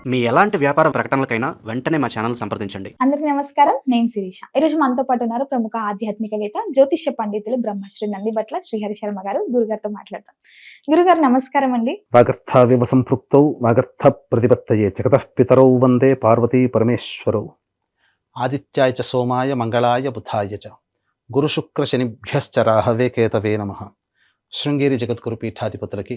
మీ ఎలాంటి వ్యాపార ప్రకటనలకైనా వెంటనే మా ఛానల్ సంప్రదించండి. అందరికీ నమస్కారం. నేను శిరీష. ఈరోజు మనతో పాటు ఉన్నారు ప్రముఖ ఆధ్యాత్మికవేత్త, జ్యోతిష్య పండితులు బ్రహ్మశ్రీ నందిబట్ల శ్రీహరి శర్మ గారు. గురుగారితో మాట్లాడతాం. గురుగారు నమస్కారం అండి. వాగర్థావివ సంపృక్తౌ వాగర్థ ప్రతిపత్తయే జగతః పితరౌ వందే పార్వతీ పరమేశ్వరౌ. ఆదిత్యాయ చ సోమాయ మంగళాయ బుధాయ చ గురుశుక్ర శనిభ్యశ్చ రాహవే కేతవే నమః. శృంగేరి జగద్గురు పీఠాధిపతులకి,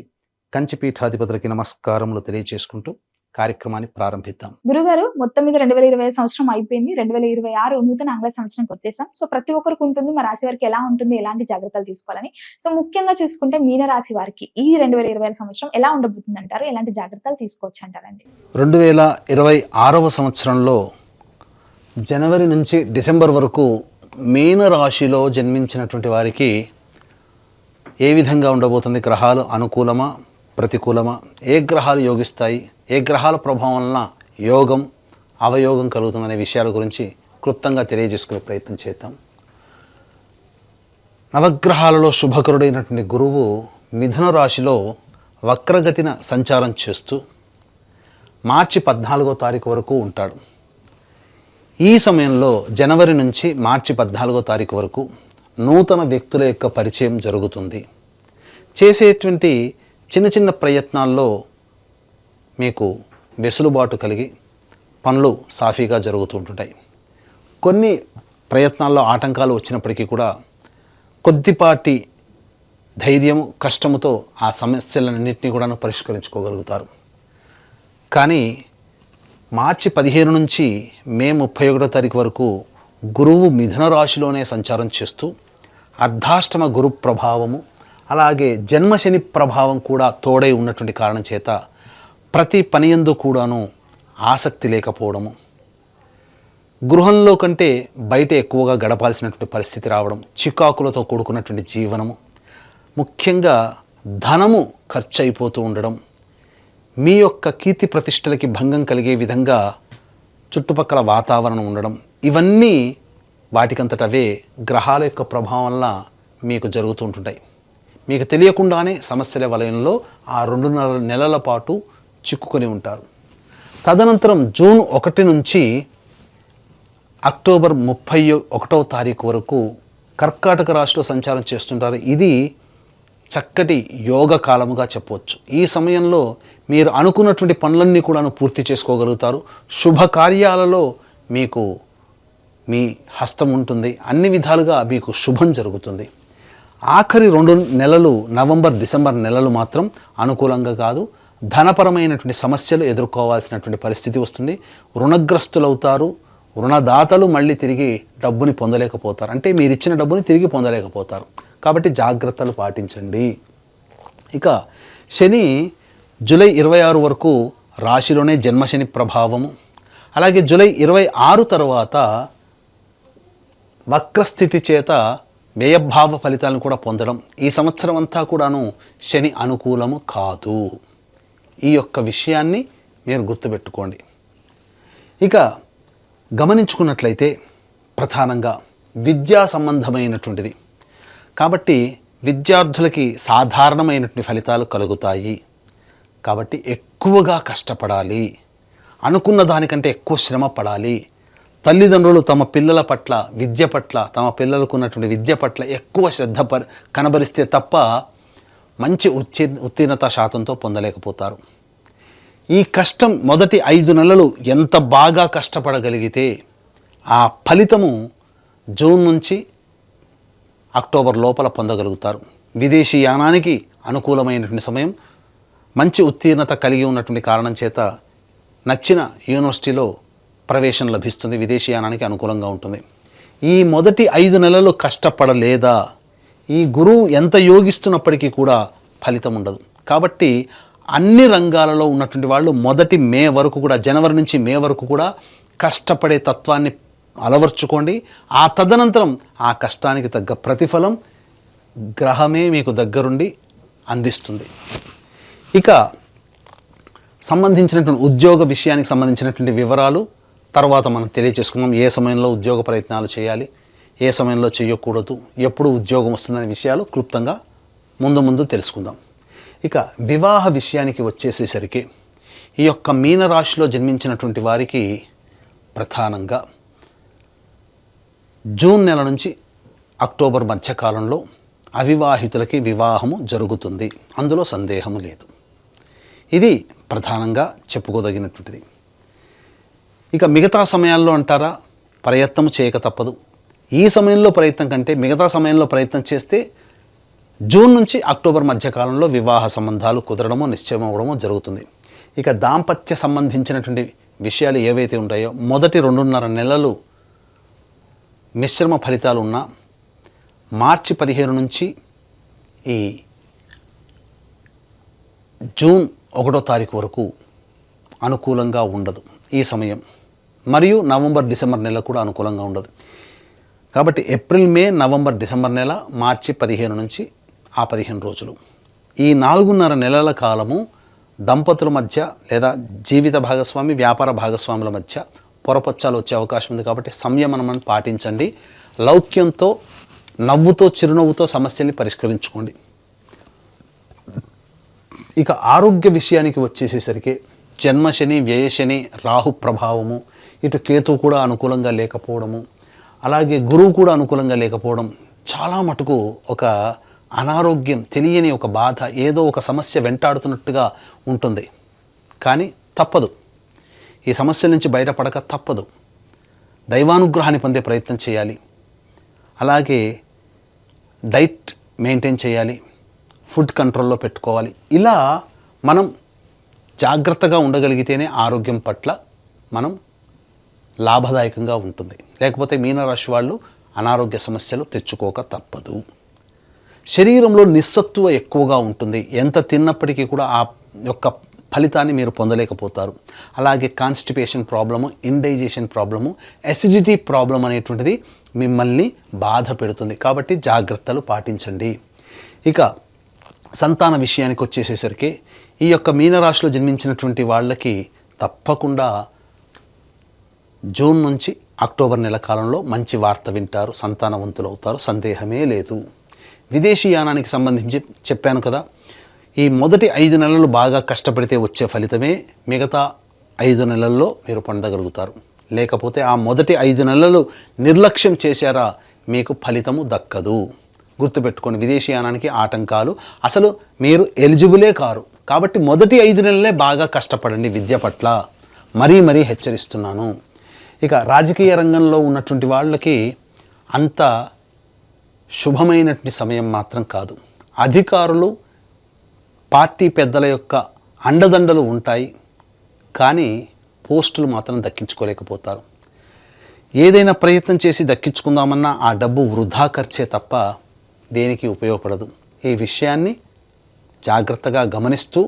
కంచి పీఠాధిపతులకి నమస్కారములు తెలియజేసుకుంటూ కార్యక్రమాన్ని ప్రారంభిద్దాం. గురుగారు, మొత్తం మీద 2020 సంవత్సరం అయిపోయింది. 2026 నూతన ఆంగ్ల సంవత్సరానికి వచ్చేసాం. సో ప్రతి ఒక్కరికి ఉంటుంది, మా రాశి వారికి ఎలా ఉంటుంది, ఎలాంటి జాగ్రత్తలు తీసుకోవాలని. సో ముఖ్యంగా చూసుకుంటే మీన రాశి వారికి ఈ 2020 సంవత్సరం ఎలా ఉండబోతుంది అంటారు? ఎలాంటి జాగ్రత్తలు తీసుకోవచ్చు అంటారండి? 2026వ సంవత్సరంలో జనవరి నుంచి డిసెంబర్ వరకు మీన రాశిలో జన్మించినటువంటి వారికి ఏ విధంగా ఉండబోతుంది? గ్రహాలు అనుకూలమా, ప్రతికూలమా? ఏ గ్రహాలు యోగిస్తాయి, ఏ గ్రహాల ప్రభావం వలన యోగం అవయోగం కలుగుతుందనే విషయాల గురించి క్లుప్తంగా తెలియజేసుకునే ప్రయత్నం చేద్దాం. నవగ్రహాలలో శుభకరుడైనటువంటి గురువు మిథున రాశిలో వక్రగతిన సంచారం చేస్తూ మార్చి 14వ తారీఖు వరకు ఉంటాడు. ఈ సమయంలో జనవరి నుంచి మార్చి 14వ తారీఖు వరకు నూతన వ్యక్తుల యొక్క పరిచయం జరుగుతుంది. చేసేటువంటి చిన్న చిన్న ప్రయత్నాల్లో మీకు వెసులుబాటు కలిగి పనులు సాఫీగా జరుగుతూ ఉంటుంటాయి. కొన్ని ప్రయత్నాల్లో ఆటంకాలు వచ్చినప్పటికీ కూడా కొద్దిపాటి ధైర్యము, కష్టముతో ఆ సమస్యలన్నింటినీ కూడా పరిష్కరించుకోగలుగుతారు. కానీ మార్చి 15 నుంచి మే 31వ తారీఖు వరకు గురువు మిథున రాశిలోనే సంచారం చేస్తూ అర్ధాష్టమ గురు ప్రభావము, అలాగే జన్మశని ప్రభావం కూడా తోడై ఉన్నటువంటి కారణం చేత ప్రతి పనియందు కూడాను ఆసక్తి లేకపోవడము, గృహంలో కంటే బయట ఎక్కువగా గడపాల్సినటువంటి పరిస్థితి రావడం, చికాకులతో కూడుకున్నటువంటి జీవనము, ముఖ్యంగా ధనము ఖర్చు అయిపోతూ ఉండడం, మీ యొక్క కీర్తి ప్రతిష్టలకి భంగం కలిగే విధంగా చుట్టుపక్కల వాతావరణం ఉండడం, ఇవన్నీ వాటికంతటవే గ్రహాల యొక్క ప్రభావం వల్ల మీకు జరుగుతూ ఉంటుంటాయి. మీకు తెలియకుండానే సమస్యల వలయంలో ఆ 2 నెలల పాటు చిక్కుకొని ఉంటారు. తదనంతరం జూన్ 1 నుంచి అక్టోబర్ 31వ తారీఖు వరకు కర్కాటక రాశిలో సంచారం చేస్తుంటారు. ఇది చక్కటి యోగ కాలముగా చెప్పవచ్చు. ఈ సమయంలో మీరు అనుకున్నటువంటి పనులన్నీ కూడా పూర్తి చేసుకోగలుగుతారు. శుభకార్యాలలో మీకు మీ హస్తం ఉంటుంది. అన్ని విధాలుగా మీకు శుభం జరుగుతుంది. ఆఖరి 2 నెలలు, నవంబర్ డిసెంబర్ నెలలు మాత్రం అనుకూలంగా కాదు. ధనపరమైనటువంటి సమస్యలు ఎదుర్కోవాల్సినటువంటి పరిస్థితి వస్తుంది. రుణగ్రస్తులవుతారు. రుణదాతలు మళ్ళీ తిరిగి డబ్బుని పొందలేకపోతారు. అంటే మీరు ఇచ్చిన డబ్బుని తిరిగి పొందలేకపోతారు. కాబట్టి జాగ్రత్తలు పాటించండి. ఇక శని జూలై 26 వరకు రాశిలోనే జన్మశని ప్రభావము, అలాగే జూలై 26 తర్వాత వక్రస్థితి చేత వ్యయభావ ఫలితాలను కూడా పొందడం. ఈ సంవత్సరం అంతా కూడాను శని అనుకూలము కాదు. ఈ యొక్క విషయాన్ని మీరు గుర్తుపెట్టుకోండి. ఇక గమనించుకున్నట్లయితే ప్రధానంగా విద్యా సంబంధమైనటువంటిది కాబట్టి విద్యార్థులకి సాధారణమైనటువంటి ఫలితాలు కలుగుతాయి. కాబట్టి ఎక్కువగా కష్టపడాలి, అనుకున్న దానికంటే ఎక్కువ శ్రమ పడాలి. తల్లిదండ్రులు తమ పిల్లల పట్ల, విద్య పట్ల, తమ పిల్లలకు ఉన్నటువంటి విద్య పట్ల ఎక్కువ శ్రద్ధ కనబరిస్తే తప్ప మంచి ఉత్తీర్ణత శాతంతో పొందలేకపోతారు. ఈ కష్టం మొదటి 5 నెలలు ఎంత బాగా కష్టపడగలిగితే ఆ ఫలితము జూన్ నుంచి అక్టోబర్ లోపల పొందగలుగుతారు. విదేశీ యానానికి అనుకూలమైనటువంటి సమయం. మంచి ఉత్తీర్ణత కలిగి ఉన్నటువంటి కారణం చేత నచ్చిన యూనివర్సిటీలో ప్రవేశం లభిస్తుంది. విదేశీ యానానికి అనుకూలంగా ఉంటుంది. ఈ మొదటి 5 నెలలు కష్టపడలేదా, ఈ గురువు ఎంత యోగిస్తున్నప్పటికీ కూడా ఫలితం ఉండదు. కాబట్టి అన్ని రంగాలలో ఉన్నటువంటి వాళ్ళు మొదటి మే వరకు కూడా, జనవరి నుంచి మే వరకు కూడా కష్టపడే తత్వాన్ని అలవర్చుకోండి. ఆ తదనంతరం ఆ కష్టానికి తగ్గ ప్రతిఫలం గ్రహమే మీకు దగ్గరుండి అందిస్తుంది. ఇక సంబంధించినటువంటి ఉద్యోగ విషయానికి సంబంధించినటువంటి వివరాలు తర్వాత మనం తెలియజేసుకుందాం. ఏ సమయంలో ఉద్యోగ ప్రయత్నాలు చేయాలి, ఏ సమయంలో చేయకూడదు, ఎప్పుడు ఉద్యోగం వస్తుందనే విషయాలు క్లుప్తంగా ముందు తెలుసుకుందాం. ఇక వివాహ విషయానికి వచ్చేసేసరికి ఈ యొక్క మీనరాశిలో జన్మించినటువంటి వారికి ప్రధానంగా జూన్ నెల నుంచి అక్టోబర్ మధ్యకాలంలో అవివాహితులకి వివాహము జరుగుతుంది, అందులో సందేహము లేదు. ఇది ప్రధానంగా చెప్పుకోదగినటువంటిది. ఇక మిగతా సమయాల్లో అంటారా, ప్రయత్నం చేయక తప్పదు. ఈ సమయంలో ప్రయత్నం కంటే మిగతా సమయంలో ప్రయత్నం చేస్తే జూన్ నుంచి అక్టోబర్ మధ్యకాలంలో వివాహ సంబంధాలు కుదరడము, నిశ్చయం అవ్వడము జరుగుతుంది. ఇక దాంపత్య సంబంధించినటువంటి విషయాలు ఏవైతే ఉంటాయో మొదటి 2.5 నెలలు మిశ్రమ ఫలితాలు ఉన్న మార్చి 15 నుంచి ఈ జూన్ 1వ తారీఖు వరకు అనుకూలంగా ఉండదు ఈ సమయం. మరియు నవంబర్ డిసెంబర్ నెల కూడా అనుకూలంగా ఉండదు. కాబట్టి ఏప్రిల్ మే నవంబర్ డిసెంబర్ నెల, మార్చి 15 నుంచి ఆ 15 రోజులు, ఈ 4.5 నెలల కాలము దంపతుల మధ్య లేదా జీవిత భాగస్వామి వ్యాపార భాగస్వాముల మధ్య పొరపచ్చాలు వచ్చే అవకాశం ఉంది. కాబట్టి సంయమనం పాటించండి. లౌక్యంతో, నవ్వుతో, చిరునవ్వుతో సమస్యల్ని పరిష్కరించుకోండి. ఇక ఆరోగ్య విషయానికి వచ్చేసేసరికి జన్మశని, వ్యయశని, రాహు ప్రభావము, ఇటు కేతు కూడా అనుకూలంగా లేకపోవడము, అలాగే గురువు కూడా అనుకూలంగా లేకపోవడం, చాలా మటుకు ఒక అనారోగ్యం, తెలియని ఒక బాధ, ఏదో ఒక సమస్య వెంటాడుతున్నట్టుగా ఉంటుంది. కానీ తప్పదు, ఈ సమస్యల నుంచి బయటపడక తప్పదు. దైవానుగ్రహాన్ని పొందే ప్రయత్నం చేయాలి. అలాగే డైట్ మెయింటైన్ చేయాలి, ఫుడ్ కంట్రోల్లో పెట్టుకోవాలి. ఇలా మనం జాగ్రత్తగా ఉండగలిగితేనే ఆరోగ్యం పట్ల మనం లాభదాయకంగా ఉంటుంది. లేకపోతే మీనరాశి వాళ్ళు అనారోగ్య సమస్యలు తెచ్చుకోక తప్పదు. శరీరంలో నిస్సత్తువ ఎక్కువగా ఉంటుంది. ఎంత తిన్నప్పటికీ కూడా ఆ యొక్క ఫలితాన్ని మీరు పొందలేకపోతారు. అలాగే constipation problem, indigestion problem, acidity problem అనేటువంటిది మిమ్మల్ని బాధ పెడుతుంది. కాబట్టి జాగ్రత్తలు పాటించండి. ఇక సంతాన విషయానికి వచ్చేసేసరికి ఈ యొక్క మీనరాశిలో జన్మించినటువంటి వాళ్ళకి తప్పకుండా జూన్ నుంచి అక్టోబర్ నెల కాలంలో మంచి వార్త వింటారు, సంతానవంతులు అవుతారు, సందేహమే లేదు. విదేశీయానానికి సంబంధించి చెప్పాను కదా, ఈ మొదటి 5 నెలలు బాగా కష్టపడితే వచ్చే ఫలితమే మిగతా 5 నెలల్లో మీరు పొందగలుగుతారు. లేకపోతే ఆ మొదటి 5 నెలలు నిర్లక్ష్యం చేశారా మీకు ఫలితము దక్కదు. గుర్తుపెట్టుకోండి, విదేశీయానానికి ఆటంకాలు, అసలు మీరు ఎలిజిబులే కారు. కాబట్టి మొదటి 5 నెలలే బాగా కష్టపడండి విద్య పట్ల, మరీ హెచ్చరిస్తున్నాను. ఇక రాజకీయ రంగంలో ఉన్నటువంటి వాళ్ళకి అంత శుభమైనటువంటి సమయం మాత్రం కాదు. అధికారులు, పార్టీ పెద్దల యొక్క అండదండలు ఉంటాయి, కానీ పోస్టులు మాత్రం దక్కించుకోలేకపోతారు. ఏదైనా ప్రయత్నం చేసి దక్కించుకుందామన్నా ఆ డబ్బు వృధా ఖర్చే తప్ప దేనికి ఉపయోగపడదు. ఈ విషయాన్ని జాగ్రత్తగా గమనిస్తూ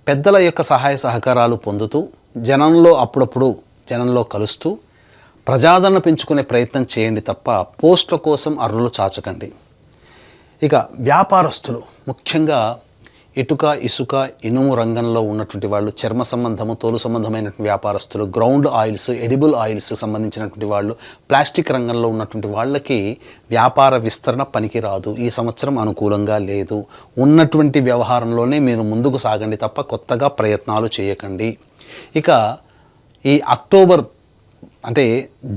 పెద్దల యొక్క సహాయ సహకారాలు పొందుతూ జనంలో కలుస్తూ ప్రజాదరణ పెంచుకునే ప్రయత్నం చేయండి తప్ప పోస్టుల కోసం అర్రులు చాచకండి. ఇక వ్యాపారస్తులు, ముఖ్యంగా ఇటుక, ఇసుక, ఇనుము రంగంలో ఉన్నటువంటి వాళ్ళు, చర్మ సంబంధము, తోలు సంబంధమైనటువంటి వ్యాపారస్తులు, గ్రౌండ్ ఆయిల్స్, ఎడిబుల్ ఆయిల్స్ సంబంధించినటువంటి వాళ్ళు, ప్లాస్టిక్ రంగంలో ఉన్నటువంటి వాళ్ళకి వ్యాపార విస్తరణ పనికిరాదు. ఈ సంవత్సరం అనుకూలంగా లేదు. ఉన్నటువంటి వ్యవహారంలోనే మీరు ముందుకు సాగండి తప్ప కొత్తగా ప్రయత్నాలు చేయకండి. ఇక ఈ అక్టోబర్ అంటే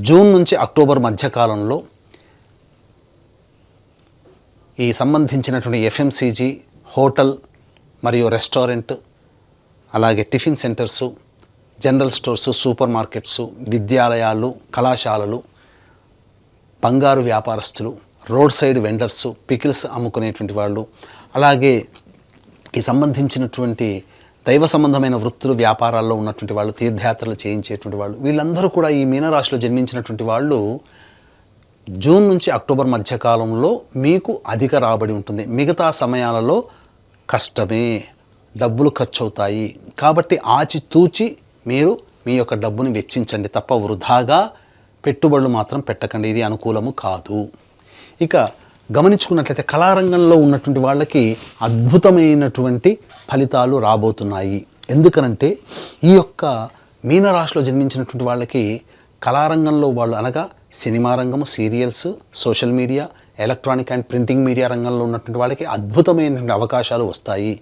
జూన్ నుంచి అక్టోబర్ మధ్యకాలంలో ఈ సంబంధించినటువంటి ఎఫ్ఎంసీజీ, హోటల్ మరియు రెస్టారెంట్, అలాగే tiffin centres, general stores, super markets, విద్యాలయాలు, కళాశాలలు, బంగారు వ్యాపారస్తులు, రోడ్ సైడ్ వెండర్సు, పికిల్స్ అమ్ముకునేటువంటి వాళ్ళు, అలాగే ఈ సంబంధించినటువంటి దైవ సంబంధమైన వృత్తులు, వ్యాపారాల్లో ఉన్నటువంటి వాళ్ళు, తీర్థయాత్రలు చేయించేటువంటి వాళ్ళు, వీళ్ళందరూ కూడా ఈ మీనరాశిలో జన్మించినటువంటి వాళ్ళు జూన్ నుంచి అక్టోబర్ మధ్యకాలంలో మీకు అధిక రాబడి ఉంటుంది. మిగతా సమయాలలో కష్టమే, డబ్బులు ఖర్చు అవుతాయి. కాబట్టి ఆచితూచి మీరు మీ యొక్క డబ్బుని వెచ్చించండి తప్ప వృధాగా పెట్టుబడులు మాత్రం పెట్టకండి. ఇది అనుకూలము కాదు. ఇక గమనించుకున్నట్లయితే కళారంగంలో ఉన్నటువంటి వాళ్ళకి అద్భుతమైనటువంటి ఫలితాలు రాబోతున్నాయి. ఎందుకనంటే ఈ యొక్క మీనరాశిలో జన్మించినటువంటి వాళ్ళకి కళారంగంలో వాళ్ళు అనగా సినిమా రంగము, serials, social media, electronic and printing media రంగంలో ఉన్నటువంటి వాళ్ళకి అద్భుతమైనటువంటి అవకాశాలు వస్తాయి.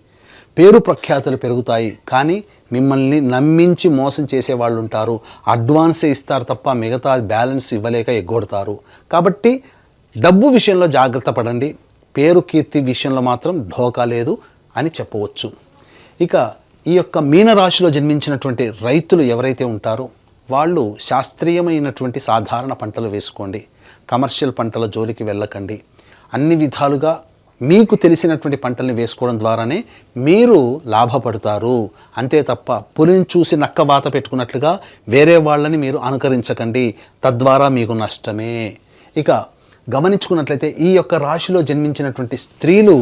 పేరు ప్రఖ్యాతులు పెరుగుతాయి. కానీ మిమ్మల్ని నమ్మించి మోసం చేసే వాళ్ళు ఉంటారు. అడ్వాన్సే ఇస్తారు తప్ప మిగతా బ్యాలెన్స్ ఇవ్వలేక ఎగ్గొడతారు. కాబట్టి డబ్బు విషయంలో జాగ్రత్త పడండి. పేరు కీర్తి విషయంలో మాత్రం ఢోకా లేదు అని చెప్పవచ్చు. ఇక ఈ యొక్క మీనరాశిలో జన్మించినటువంటి రైతులు ఎవరైతే ఉంటారో వాళ్ళు శాస్త్రీయమైనటువంటి సాధారణ పంటలు వేసుకోండి. కమర్షియల్ పంటల జోలికి వెళ్ళకండి. అన్ని విధాలుగా మీకు తెలిసినటువంటి పంటల్ని వేసుకోవడం ద్వారానే మీరు లాభపడతారు. అంతే తప్ప పులిని చూసి నక్క వాత పెట్టుకున్నట్లుగా వేరే వాళ్ళని మీరు అనుకరించకండి. తద్వారా మీకు నష్టమే. ఇక గమనించుకున్నట్లయితే ఈ యొక్క రాశిలో జన్మించినటువంటి స్త్రీలు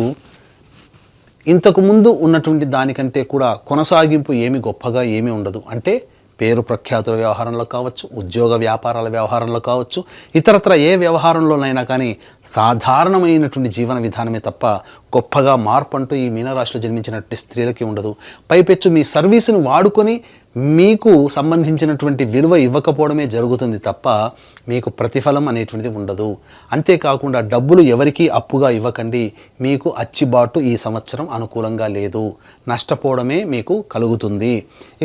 ఇంతకుముందు ఉన్నటువంటి దానికంటే కూడా కొనసాగింపు ఏమి గొప్పగా ఏమీ ఉండదు. అంటే పేరు ప్రఖ్యాతుల వ్యవహారంలో కావచ్చు, ఉద్యోగ వ్యాపారాల వ్యవహారంలో కావచ్చు, ఇతరత్ర ఏ వ్యవహారంలోనైనా కానీ సాధారణమైనటువంటి జీవన విధానమే తప్ప గొప్పగా మార్పు అంటూ ఈ మీనరాశిలో జన్మించినటువంటి స్త్రీలకి ఉండదు. పైపెచ్చు మీ సర్వీసును వాడుకొని మీకు సంబంధించినటువంటి విలువ ఇవ్వకపోవడమే జరుగుతుంది తప్ప మీకు ప్రతిఫలం అనేటువంటిది ఉండదు. అంతేకాకుండా డబ్బులు ఎవరికీ అప్పుగా ఇవ్వకండి. మీకు అచ్చిబాటు ఈ సంవత్సరం అనుకూలంగా లేదు. నష్టపోవడమే మీకు కలుగుతుంది.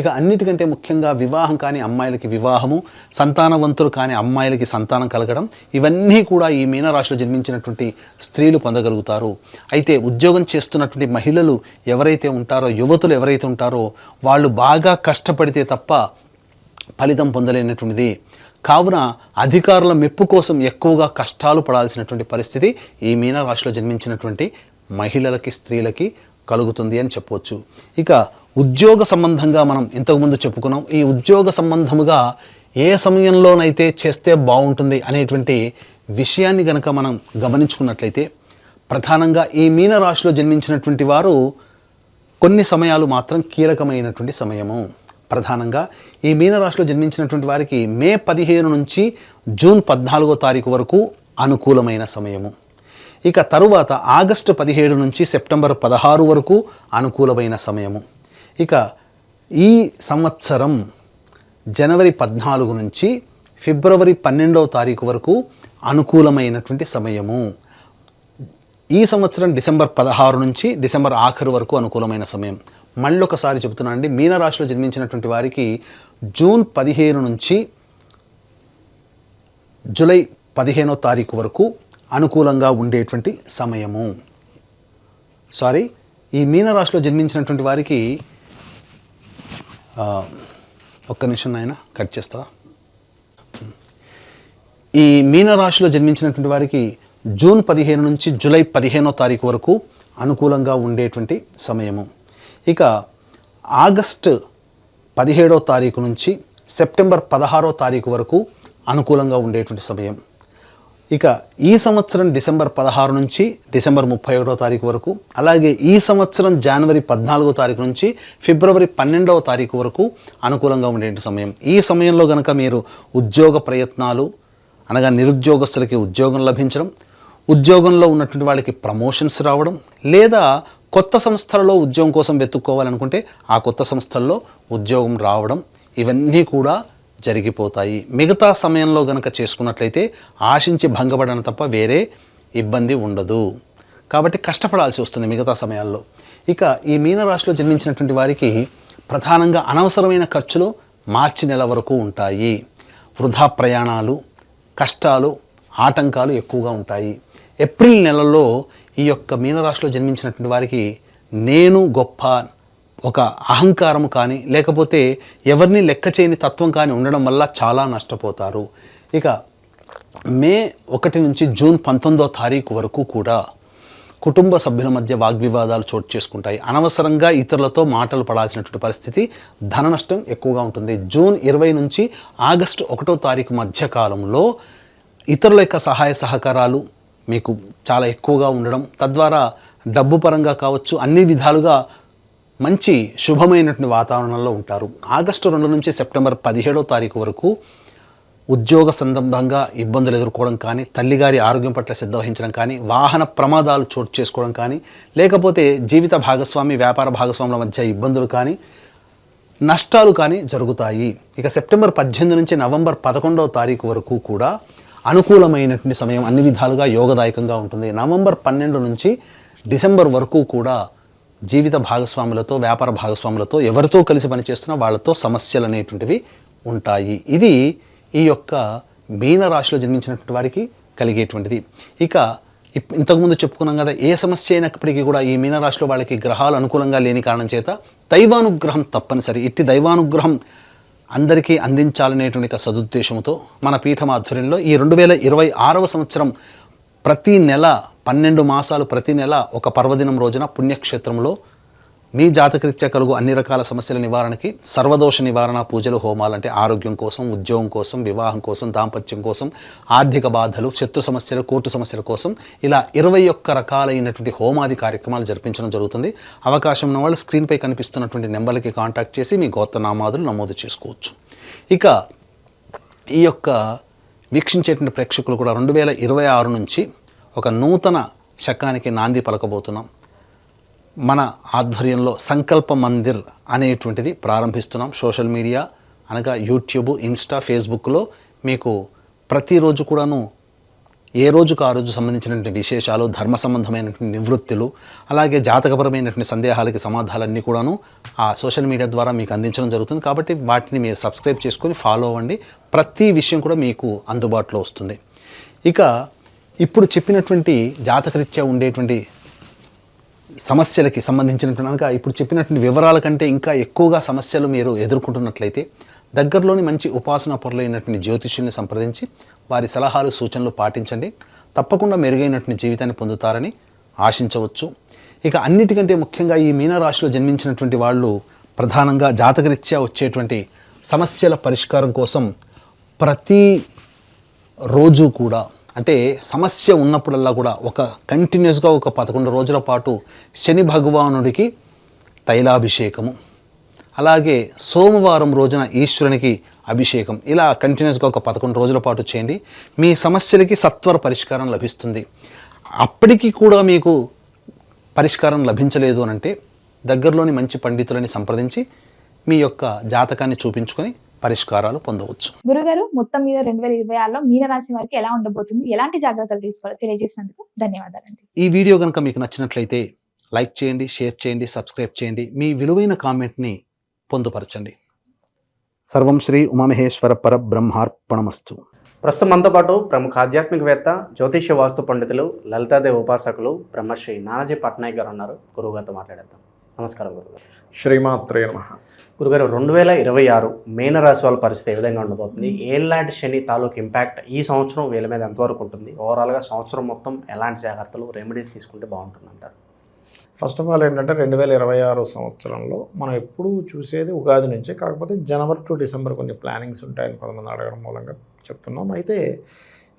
ఇక అన్నిటికంటే ముఖ్యంగా వివాహం కాని అమ్మాయిలకి వివాహము, సంతానవంతులు కాని అమ్మాయిలకి సంతానం కలగడం, ఇవన్నీ కూడా ఈ మీనరాశిలో జన్మించినటువంటి స్త్రీలు పొందగలుగుతారు. అయితే ఉద్యోగం చేస్తున్నటువంటి మహిళలు ఎవరైతే ఉంటారో, యువతులు ఎవరైతే ఉంటారో వాళ్ళు బాగా కష్టపడితే తప్ప ఫలితం పొందలేనటువంటిది. కావున అధికారుల మెప్పు కోసం ఎక్కువగా కష్టాలు పడాల్సినటువంటి పరిస్థితి ఈ మీనరాశిలో జన్మించినటువంటి మహిళలకి, స్త్రీలకి కలుగుతుంది అని చెప్పవచ్చు. ఇక ఉద్యోగ సంబంధంగా మనం ఇంతకుముందు చెప్పుకున్నాం. ఈ ఉద్యోగ సంబంధముగా ఏ సమయంలోనైతే చేస్తే బాగుంటుంది అనేటువంటి విషయాన్ని గనక మనం గమనించుకున్నట్లయితే ప్రధానంగా ఈ మీనరాశిలో జన్మించినటువంటి వారు కొన్ని సమయాలు మాత్రం కీలకమైనటువంటి సమయము. ప్రధానంగా ఈ మీనరాశిలో జన్మించినటువంటి వారికి మే 15 నుంచి జూన్ 14వ తారీఖు వరకు అనుకూలమైన సమయము. ఇక తరువాత ఆగస్టు 17 నుంచి సెప్టెంబర్ 16 వరకు అనుకూలమైన సమయము. ఇక ఈ సంవత్సరం జనవరి 14 నుంచి ఫిబ్రవరి 12వ తారీఖు వరకు అనుకూలమైనటువంటి సమయము. ఈ సంవత్సరం డిసెంబర్ 16 నుంచి డిసెంబర్ ఆఖరు వరకు అనుకూలమైన సమయం. మళ్ళీ ఒకసారి చెబుతున్నానండి, మీనరాశిలో జన్మించినటువంటి వారికి జూన్ 15 నుంచి జూలై 15వ తారీఖు వరకు అనుకూలంగా ఉండేటువంటి సమయము. ఈ మీనరాశిలో జన్మించినటువంటి వారికి ఒక్క నిమిషం నాయన కట్ చేస్తా. ఈ మీనరాశిలో జన్మించినటువంటి వారికి జూన్ 15 నుంచి జూలై 15వ తారీఖు వరకు అనుకూలంగా ఉండేటువంటి సమయము. ఇక ఆగస్టు 17వ తారీఖు నుంచి సెప్టెంబర్ 16వ తారీఖు వరకు అనుకూలంగా ఉండేటువంటి సమయం. ఇక ఈ సంవత్సరం డిసెంబర్ 16 నుంచి డిసెంబర్ 31వ తారీఖు వరకు, అలాగే ఈ సంవత్సరం జనవరి 14వ తారీఖు నుంచి ఫిబ్రవరి 12వ తారీఖు వరకు అనుకూలంగా ఉండేటువంటి సమయం. ఈ సమయంలో కనుక మీరు ఉద్యోగ ప్రయత్నాలు అనగా నిరుద్యోగస్తులకి ఉద్యోగం లభించడం, ఉద్యోగంలో ఉన్నటువంటి వాళ్ళకి ప్రమోషన్స్ రావడం, లేదా కొత్త సంస్థలలో ఉద్యోగం కోసం వెతుక్కోవాలనుకుంటే ఆ కొత్త సంస్థల్లో ఉద్యోగం రావడం, ఇవన్నీ కూడా జరిగిపోతాయి. మిగతా సమయంలో గనక చేసుకున్నట్లయితే ఆశించి భంగపడడం తప్ప వేరే ఇబ్బంది ఉండదు. కాబట్టి కష్టపడాల్సి వస్తుంది మిగతా సమయాల్లో. ఇక ఈ మీనరాశిలో జన్మించినటువంటి వారికి ప్రధానంగా అనవసరమైన ఖర్చులు మార్చి నెల వరకు ఉంటాయి. వృధా ప్రయాణాలు, కష్టాలు, ఆటంకాలు ఎక్కువగా ఉంటాయి. ఏప్రిల్ నెలలో ఈ యొక్క మీనరాశిలో జన్మించినటువంటి వారికి నేను గొప్ప ఒక అహంకారము కానీ, లేకపోతే ఎవరిని లెక్క చేయని తత్వం కానీ ఉండడం వల్ల చాలా నష్టపోతారు. ఇక మే 1 నుంచి జూన్ 19వ తారీఖు వరకు కూడా కుటుంబ సభ్యుల మధ్య వాగ్వివాదాలు చోటు చేసుకుంటాయి. అనవసరంగా ఇతరులతో మాటలు పడాల్సినటువంటి పరిస్థితి, ధన నష్టం ఎక్కువగా ఉంటుంది. జూన్ 20 నుంచి ఆగస్టు 1వ తారీఖు మధ్య కాలంలో ఇతరుల యొక్క సహాయ సహకారాలు మీకు చాలా ఎక్కువగా ఉండడం, తద్వారా డబ్బు పరంగా కావచ్చు అన్ని విధాలుగా మంచి శుభమైనటువంటి వాతావరణంలో ఉంటారు. ఆగస్టు 2 నుంచి సెప్టెంబర్ 17వ తారీఖు వరకు ఉద్యోగ సందర్భంగా ఇబ్బందులు ఎదుర్కోవడం కానీ, తల్లిగారి ఆరోగ్యం పట్ల శ్రద్ధ వహించడం కానీ, వాహన ప్రమాదాలు చోటు చేసుకోవడం కానీ, లేకపోతే జీవిత భాగస్వామి, వ్యాపార భాగస్వాముల మధ్య ఇబ్బందులు కానీ, నష్టాలు కానీ జరుగుతాయి. ఇక సెప్టెంబర్ 18 నుంచి నవంబర్ 11వ తారీఖు వరకు కూడా అనుకూలమైనటువంటి సమయం, అన్ని విధాలుగా యోగదాయకంగా ఉంటుంది. నవంబర్ 12 నుంచి డిసెంబర్ వరకు కూడా జీవిత భాగస్వాములతో, వ్యాపార భాగస్వాములతో, ఎవరితో కలిసి పనిచేస్తున్నా వాళ్ళతో సమస్యలు అనేటువంటివి ఉంటాయి. ఇది ఈ యొక్క మీనరాశిలో జన్మించినటువంటి వారికి కలిగేటువంటిది. ఇక ఇంతకుముందు చెప్పుకున్నాం కదా, ఏ సమస్య అయినప్పటికీ కూడా ఈ మీనరాశిలో వాళ్ళకి గ్రహాలు అనుకూలంగా లేని కారణం చేత దైవానుగ్రహం తప్పనిసరి. ఇట్టి దైవానుగ్రహం అందరికీ అందించాలనేటువంటి సదుద్దేశంతో మన పీఠం ఆధ్వర్యంలో ఈ 2026వ సంవత్సరం ప్రతి నెల 12 మాసాలు ప్రతి నెల ఒక పర్వదినం రోజున పుణ్యక్షేత్రంలో మీ జాతకరీత్యా కలుగు అన్ని రకాల సమస్యల నివారణకి సర్వదోష నివారణ పూజలు, హోమాలు, అంటే ఆరోగ్యం కోసం, ఉద్యోగం కోసం, వివాహం కోసం, దాంపత్యం కోసం, ఆర్థిక బాధలు, శత్రు సమస్యలు, కోర్టు సమస్యల కోసం ఇలా 21 రకాలైనటువంటి హోమాది కార్యక్రమాలు జరిపించడం జరుగుతుంది. అవకాశం ఉన్న వాళ్ళు స్క్రీన్పై కనిపిస్తున్నటువంటి నెంబర్లకి కాంటాక్ట్ చేసి మీ గోత్రనామాదులు నమోదు చేసుకోవచ్చు. ఇక ఈ యొక్క వీక్షించేటువంటి ప్రేక్షకులు కూడా 2026 నుంచి ఒక నూతన శకానికి నాంది పలకబోతున్నాం. మన ఆధ్వర్యంలో సంకల్ప మందిర్ అనేటువంటిది ప్రారంభిస్తున్నాం. సోషల్ మీడియా అనగా యూట్యూబ్, ఇన్స్టా, ఫేస్బుక్లో మీకు ప్రతిరోజు కూడాను ఏ రోజుకు ఆ రోజు సంబంధించినటువంటి విశేషాలు, ధర్మ సంబంధమైనటువంటి నివృత్తులు, అలాగే జాతకపరమైనటువంటి సందేహాలకి సమాధానాలన్నీ కూడాను ఆ సోషల్ మీడియా ద్వారా మీకు అందించడం జరుగుతుంది. కాబట్టి వాటిని మీరు సబ్స్క్రైబ్ చేసుకొని ఫాలో అవ్వండి. ప్రతి విషయం కూడా మీకు అందుబాటులో వస్తుంది. ఇక ఇప్పుడు చెప్పినటువంటి జాతకరీత్యా ఉండేటువంటి సమస్యలకి సంబంధించినటువంటి అనగా ఇప్పుడు చెప్పినటువంటి వివరాల కంటే ఇంకా ఎక్కువగా సమస్యలు మీరు ఎదుర్కొంటున్నట్లయితే దగ్గరలోని మంచి ఉపాసనా పరులైనటువంటి జ్యోతిష్యుల్ని సంప్రదించి వారి సలహాలు, సూచనలు పాటించండి. తప్పకుండా మెరుగైనటువంటి జీవితాన్ని పొందుతారని ఆశించవచ్చు. ఇక అన్నిటికంటే ముఖ్యంగా ఈ మీనరాశిలో జన్మించినటువంటి వాళ్ళు ప్రధానంగా జాతకరీత్యా వచ్చేటువంటి సమస్యల పరిష్కారం కోసం ప్రతి రోజు కూడా, అంటే సమస్య ఉన్నప్పుడల్లా కూడా ఒక కంటిన్యూస్గా ఒక 11 రోజుల పాటు శని భగవానుడికి తైలాభిషేకము, అలాగే సోమవారం రోజున ఈశ్వరునికి అభిషేకం, ఇలా కంటిన్యూస్గా ఒక 11 రోజుల పాటు చేయండి. మీ సమస్యలకి సత్వర పరిష్కారం లభిస్తుంది. అప్పటికి కూడా మీకు పరిష్కారం లభించలేదు అనంటే దగ్గరలోని మంచి పండితులని సంప్రదించి మీ యొక్క జాతకాన్ని చూపించుకొని పరిష్కారాలు పొందవచ్చు. గురుగారు, మొత్తం మీద 2026లో మీనరాశి వారికి ఎలా ఉండబోతుంది, ఎలాంటి జాగ్రత్తలు తీసుకోవాలి తెలియజేసినందుకు ధన్యవాదాలండి. ఈ వీడియో కనుక మీకు నచ్చినట్లయితే లైక్ చేయండి, షేర్ చేయండి, సబ్స్క్రైబ్ చేయండి. మీ విలువైన కామెంట్ని పొందుపరచండి. సర్వం శ్రీ ఉమామహేశ్వర పరబ్రహ్మార్పణమస్తు. ప్రస్తుతం మనతో పాటు ప్రముఖ ఆధ్యాత్మికవేత్త, జ్యోతిష్య వాస్తు పండితులు, లలితాదేవి ఉపాసకులు బ్రహ్మశ్రీ నానాజీ పట్నాయక్ గారు ఉన్నారు. గురువుగారితో మాట్లాడేద్దాం. నమస్కారం గురుగారు. శ్రీమాత్రే నమః. గురుగారు, 2026 మీనరాశి వాళ్ళ పరిస్థితి ఏ విధంగా ఉండబోతుంది? ఏలాంటి శని తాలూకు ఇంపాక్ట్ ఈ సంవత్సరం వీళ్ళ మీద ఎంతవరకు ఉంటుంది? ఓవరాల్గా సంవత్సరం మొత్తం ఎలాంటి జాగ్రత్తలు, రెమెడీస్ తీసుకుంటే బాగుంటుంది అంటారు? ఫస్ట్ ఆఫ్ ఆల్ ఏంటంటే 2026 సంవత్సరంలో మనం ఎప్పుడూ చూసేది ఉగాది నుంచే. కాకపోతే జనవరి టు డిసెంబర్ కొన్ని ప్లానింగ్స్ ఉంటాయని కొంతమంది అడగడం మూలంగా చెప్తున్నాం. అయితే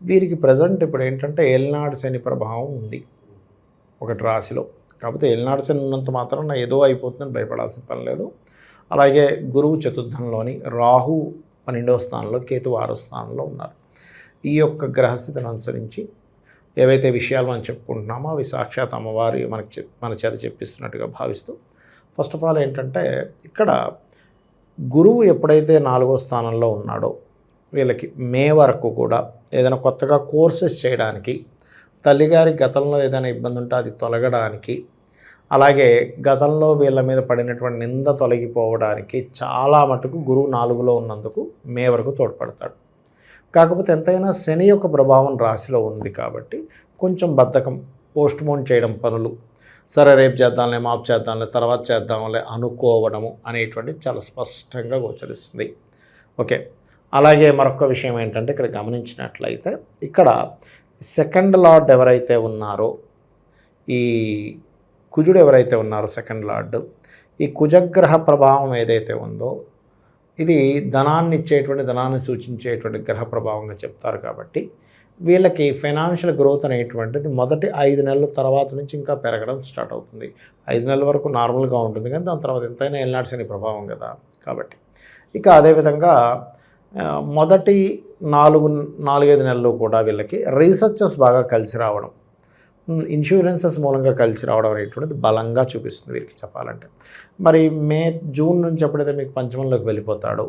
వీరికి ప్రజెంట్ ఇప్పుడు ఏంటంటే ఏలినాడు శని ప్రభావం ఉంది ఒకటి రాశిలో. కాకపోతే ఏలినాడు శని ఉన్నంత మాత్రం ఏదో అయిపోతుందని భయపడాల్సిన పని లేదు. అలాగే గురువు చతుర్థంలోని, రాహు 12వ స్థానంలో, కేతు 6వ స్థానంలో ఉన్నారు. ఈ యొక్క గ్రహస్థితిని అనుసరించి ఏవైతే విషయాలు మనం చెప్పుకుంటున్నామో అవి సాక్షాత్ అమ్మవారి మన చేత చెప్పిస్తున్నట్టుగా భావిస్తూ, ఫస్ట్ ఆఫ్ ఆల్ ఏంటంటే ఇక్కడ గురువు ఎప్పుడైతే 4వ స్థానంలో ఉన్నాడో వీళ్ళకి మే వరకు కూడా ఏదైనా కొత్తగా కోర్సెస్ చేయడానికి, తల్లిగారి గతంలో ఏదైనా ఇబ్బంది ఉంటే అది తొలగడానికి, అలాగే గతంలో వీళ్ళ మీద పడినటువంటి నింద తొలగిపోవడానికి చాలా మటుకు గురువు 4లో ఉన్నందుకు మే వరకు తోడ్పడతాడు. కాకపోతే ఎంతైనా శని యొక్క ప్రభావం రాశిలో ఉంది కాబట్టి కొంచెం బద్ధకం, పోస్ట్పోన్ చేయడం పనులు, సరే రేపు చేద్దాంలే, మాపు చేద్దాంలే, తర్వాత చేద్దాంలే అనుకోవడము అనేటువంటి చాలా స్పష్టంగా గోచరిస్తుంది. ఓకే. అలాగే మరొక విషయం ఏంటంటే ఇక్కడ గమనించినట్లయితే ఇక్కడ సెకండ్ లార్డ్ ఎవరైతే ఉన్నారో, ఈ కుజుడు ఎవరైతే ఉన్నారో సెకండ్ లార్డ్, ఈ కుజగ్రహ ప్రభావం ఏదైతే ఉందో ఇది ధనాన్ని ఇచ్చేటువంటి, ధనాన్ని సూచించేటువంటి గ్రహ ప్రభావంగా చెప్తారు. కాబట్టి వీళ్ళకి ఫైనాన్షియల్ గ్రోత్ అనేటువంటిది మొదటి 5 నెలల తర్వాత నుంచి ఇంకా పెరగడం స్టార్ట్ అవుతుంది. 5 నెలల వరకు నార్మల్గా ఉంటుంది, కానీ దాని తర్వాత ఎంతైనా ఏలినాడు శని ప్రభావం కదా. కాబట్టి ఇక అదేవిధంగా మొదటి 4-5 నెలలు కూడా వీళ్ళకి రీసెర్చెస్ బాగా కలిసి రావడం, ఇన్సూరెన్సెస్ మూలంగా కలిసి రావడం అనేటువంటిది బలంగా చూపిస్తుంది వీరికి చెప్పాలంటే. మరి జూన్ నుంచి ఎప్పుడైతే మీకు పంచమంలోకి వెళ్ళిపోతాడో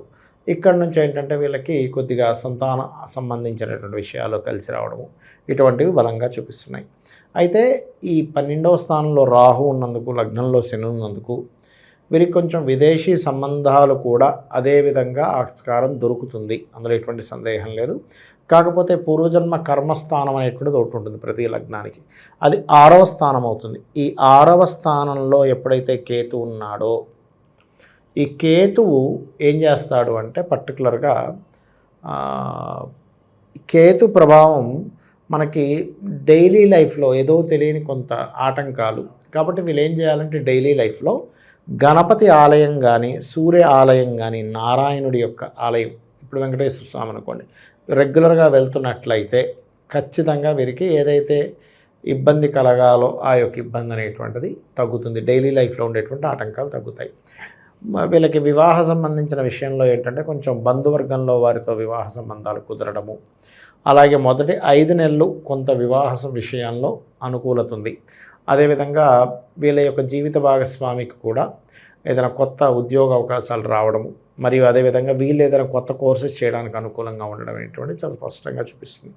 ఇక్కడ నుంచి ఏంటంటే వీళ్ళకి కొద్దిగా సంతాన సంబంధించినటువంటి విషయాలు కలిసి రావడము ఇటువంటివి బలంగా చూపిస్తున్నాయి. అయితే ఈ 12వ స్థానంలో రాహు ఉన్నందుకు, లగ్నంలో శని ఉన్నందుకు వీరికి కొంచెం విదేశీ సంబంధాలు కూడా అదేవిధంగా ఆస్కారం దొరుకుతుంది, అందులో ఎటువంటి సందేహం లేదు. కాకపోతే పూర్వజన్మ కర్మస్థానం అనేటువంటిది ఒకటి ఉంటుంది ప్రతి లగ్నానికి, అది 6వ స్థానం అవుతుంది. ఈ 6వ స్థానంలో ఎప్పుడైతే కేతు ఉన్నాడో ఈ కేతువు ఏం చేస్తాడు అంటే పర్టికులర్గా కేతు ప్రభావం మనకి డైలీ లైఫ్లో ఏదో తెలియని కొంత ఆటంకాలు. కాబట్టి వీళ్ళు ఏం చేయాలంటే డైలీ లైఫ్లో గణపతి ఆలయం కానీ, సూర్య ఆలయం కానీ, నారాయణుడి యొక్క ఆలయం, ఇప్పుడు వెంకటేశ్వర స్వామి అనుకోండి, రెగ్యులర్గా వెళ్తున్నట్లయితే ఖచ్చితంగా వీరికి ఏదైతే ఇబ్బంది కలగాలో ఆ యొక్క ఇబ్బంది అనేటువంటిది తగ్గుతుంది. డైలీ లైఫ్లో ఉండేటువంటి ఆటంకాలు తగ్గుతాయి. వీళ్ళకి వివాహ సంబంధించిన విషయంలో ఏంటంటే కొంచెం బంధువర్గంలో వారితో వివాహ సంబంధాలు కుదరడము, అలాగే మొదటి 5 నెలలు కొంత వివాహ విషయంలో అనుకూలత ఉంది. అదేవిధంగా వీళ్ళ యొక్క జీవిత భాగస్వామికి కూడా ఏదైనా కొత్త ఉద్యోగ అవకాశాలు రావడము, మరియు అదేవిధంగా వీళ్ళు ఏదైనా కొత్త కోర్సెస్ చేయడానికి అనుకూలంగా ఉండడం అనేటువంటి చాలా స్పష్టంగా చూపిస్తుంది.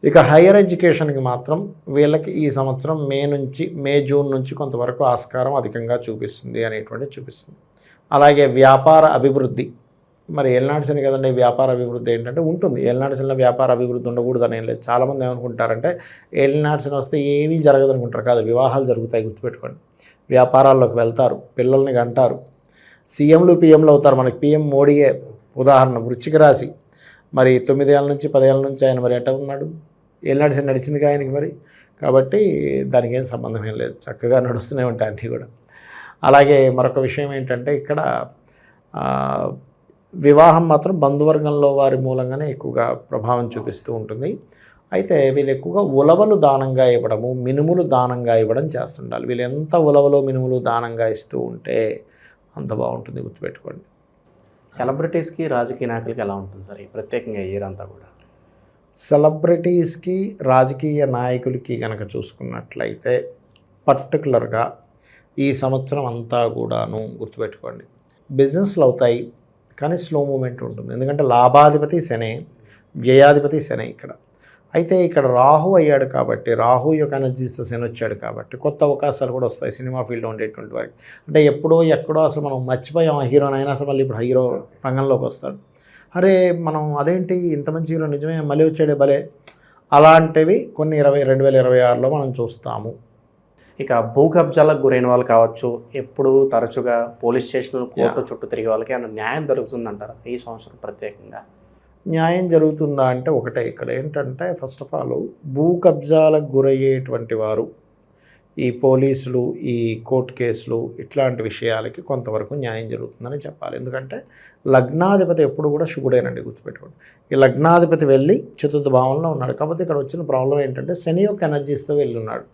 ఇక హైయర్ ఎడ్యుకేషన్కి మాత్రం వీళ్ళకి ఈ సంవత్సరం జూన్ నుంచి కొంతవరకు ఆస్కారం అధికంగా చూపిస్తుంది అనేటువంటిది చూపిస్తుంది. అలాగే వ్యాపార అభివృద్ధి, మరి ఏలినాటి శని కదండి, వ్యాపార అభివృద్ధి ఏంటంటే ఉంటుంది. ఏలినాటి శనిలో వ్యాపార అభివృద్ధి ఉండకూడదు అని ఏం లేదు. చాలామంది ఏమనుకుంటారంటే ఏలినాటి శని వస్తే ఏమీ జరగదు అనుకుంటారు. కాదు, వివాహాలు జరుగుతాయి, గుర్తుపెట్టుకోండి. వ్యాపారాల్లోకి వెళ్తారు, పిల్లల్ని కంటారు, సీఎంలు పిఎంలు అవుతారు. మనకి పిఎం మోడీయే ఉదాహరణ. వృశ్చిక రాశి, మరి 9 ఏళ్ళ నుంచి 10 ఏళ్ళ నుంచి ఆయన మరి ఎట్ట ఉన్నాడు, ఏలినాటి శని నడిచిందిగా ఆయనకి మరి. కాబట్టి దానికి ఏం సంబంధం ఏం లేదు, చక్కగా నడుస్తూనే ఉంటాయి అన్నీ కూడా. అలాగే మరొక విషయం ఏంటంటే ఇక్కడ వివాహం మాత్రం బంధువర్గంలో వారి మూలంగానే ఎక్కువగా ప్రభావం చూపిస్తూ ఉంటుంది. అయితే వీళ్ళు ఎక్కువగా ఉలవలు దానంగా ఇవ్వడము, మినుములు దానంగా ఇవ్వడం చేస్తుండాలి. వీళ్ళు ఎంత ఉలవలు మినుములు దానంగా ఇస్తూ ఉంటే అంత బాగుంటుంది, గుర్తుపెట్టుకోండి. సెలబ్రిటీస్కి, రాజకీయ నాయకులకి ఎలా ఉంటుంది సార్ ఈ ప్రత్యేకంగా ఇయర్ అంతా కూడా? సెలబ్రిటీస్కి, రాజకీయ నాయకులకి కనుక చూసుకున్నట్లయితే పర్టికులర్గా ఈ సంవత్సరం అంతా కూడాను గుర్తుపెట్టుకోండి, బిజినెస్లు అవుతాయి కానీ స్లో మూమెంట్ ఉంటుంది. ఎందుకంటే లాభాధిపతి శనే, వ్యయాధిపతి శనే ఇక్కడ. అయితే ఇక్కడ రాహు అయ్యాడు కాబట్టి, రాహు యొక్క ఎనర్జీస్తో శని వచ్చాడు కాబట్టి కొత్త అవకాశాలు కూడా వస్తాయి సినిమా ఫీల్డ్లో ఉండేటువంటి వారికి. అంటే ఎప్పుడో ఎక్కడో అసలు మనం మర్చిపోయాం ఆ హీరోనైనా అసలు మళ్ళీ ఇప్పుడు హీరో రంగంలోకి వస్తాడు. అరే మనం అదేంటి ఇంత మంచి హీరో నిజమే మళ్ళీ వచ్చాడే భలే, అలాంటివి కొన్ని 2026లో మనం చూస్తాము. ఇక భూ కబ్జాలకు గురైన వాళ్ళు కావచ్చు, ఎప్పుడు తరచుగా పోలీస్ స్టేషన్లు, కోర్టు చుట్టూ తిరిగే వాళ్ళకి ఏమైనా న్యాయం దొరుకుతుందంటారా ఈ సంవత్సరం ప్రత్యేకంగా? న్యాయం జరుగుతుందా అంటే ఒకటే, ఇక్కడ ఏంటంటే ఫస్ట్ ఆఫ్ ఆల్ భూ కబ్జాలకు గురయ్యేటువంటి వారు ఈ పోలీసులు, ఈ కోర్టు కేసులు ఇట్లాంటి విషయాలకి కొంతవరకు న్యాయం జరుగుతుందని చెప్పాలి. ఎందుకంటే లగ్నాధిపతి ఎప్పుడు కూడా శుభుడేనండి, గుర్తుపెట్టుకోండి. ఈ లగ్నాధిపతి వెళ్ళి చతుర్థ భావంలో ఉన్నాడు. కాబట్టి ఇక్కడ వచ్చిన ప్రాబ్లం ఏంటంటే శని యొక్క ఎనర్జీస్తో వెళ్ళి ఉన్నాడు.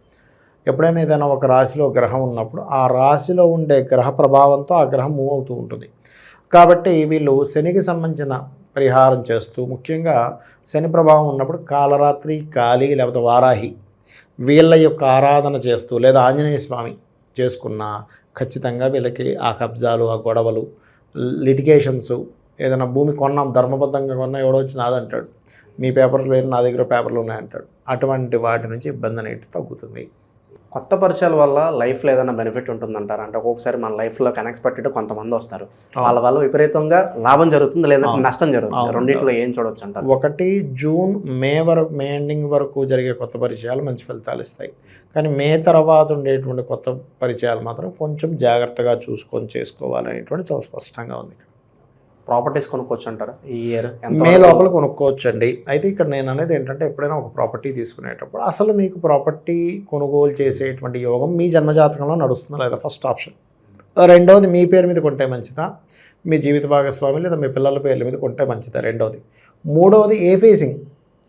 ఎప్పుడైనా ఏదైనా ఒక రాశిలో గ్రహం ఉన్నప్పుడు ఆ రాశిలో ఉండే గ్రహ ప్రభావంతో ఆ గ్రహం మూవ్ అవుతూ ఉంటుంది. కాబట్టి వీళ్ళు శనికి సంబంధించిన పరిహారం చేస్తూ, ముఖ్యంగా శని ప్రభావం ఉన్నప్పుడు కాలరాత్రి, కాళీ లేకపోతే వారాహి వీళ్ళ యొక్క ఆరాధన చేస్తూ, లేదా ఆంజనేయ స్వామి చేసుకున్న ఖచ్చితంగా వీళ్ళకి ఆ కబ్జాలు, ఆ గొడవలు, లిటిగేషన్స్, ఏదైనా భూమి కొన్నాం ధర్మబద్ధంగా కొన్నా ఎవడో వచ్చి నాదంటాడు, మీ పేపర్లు లేరు నా దగ్గర పేపర్లు ఉన్నాయంటాడు, అటువంటి వాటి నుంచి ఇబ్బంది అనేది తగ్గుతుంది. కొత్త పరిచయాల వల్ల లైఫ్లో ఏదైనా బెనిఫిట్ ఉంటుందంటారు? అంటే ఒక్కొక్కసారి మన లైఫ్లో అన్ఎక్స్పెక్టెడ్ కొంతమంది వస్తారు, వాళ్ళ వల్ల విపరీతంగా లాభం జరుగుతుంది లేదా నష్టం జరుగుతుంది, రెండింటిలో ఏం చూడవచ్చు అంటారు? ఒకటి జూన్, మే ఎండింగ్ వరకు జరిగే కొత్త పరిచయాలు మంచి ఫలితాలు ఇస్తాయి. కానీ మే తర్వాత ఉండేటువంటి కొత్త పరిచయాలు మాత్రం కొంచెం జాగ్రత్తగా చూసుకొని చేసుకోవాలనేటువంటి చాలా స్పష్టంగా ఉంది. ప్రాపర్టీస్ కొనుక్కోవచ్చు అంటారా ఈ ఇయర్? మే లోపల కొనుక్కోవచ్చు అండి. అయితే ఇక్కడ నేను అనేది ఏంటంటే ఎప్పుడైనా ఒక ప్రాపర్టీ తీసుకునేటప్పుడు అసలు మీకు ప్రాపర్టీ కొనుగోలు చేసేటువంటి యోగం మీ జన్మజాతకంలో నడుస్తుందా లేదా, ఫస్ట్ ఆప్షన్. రెండవది మీ పేరు మీద కొంటే మంచిదా, మీ జీవిత భాగస్వామి లేదా మీ పిల్లల పేర్ల మీద కొంటే మంచిదా, రెండవది. మూడవది ఏ ఫేసింగ్,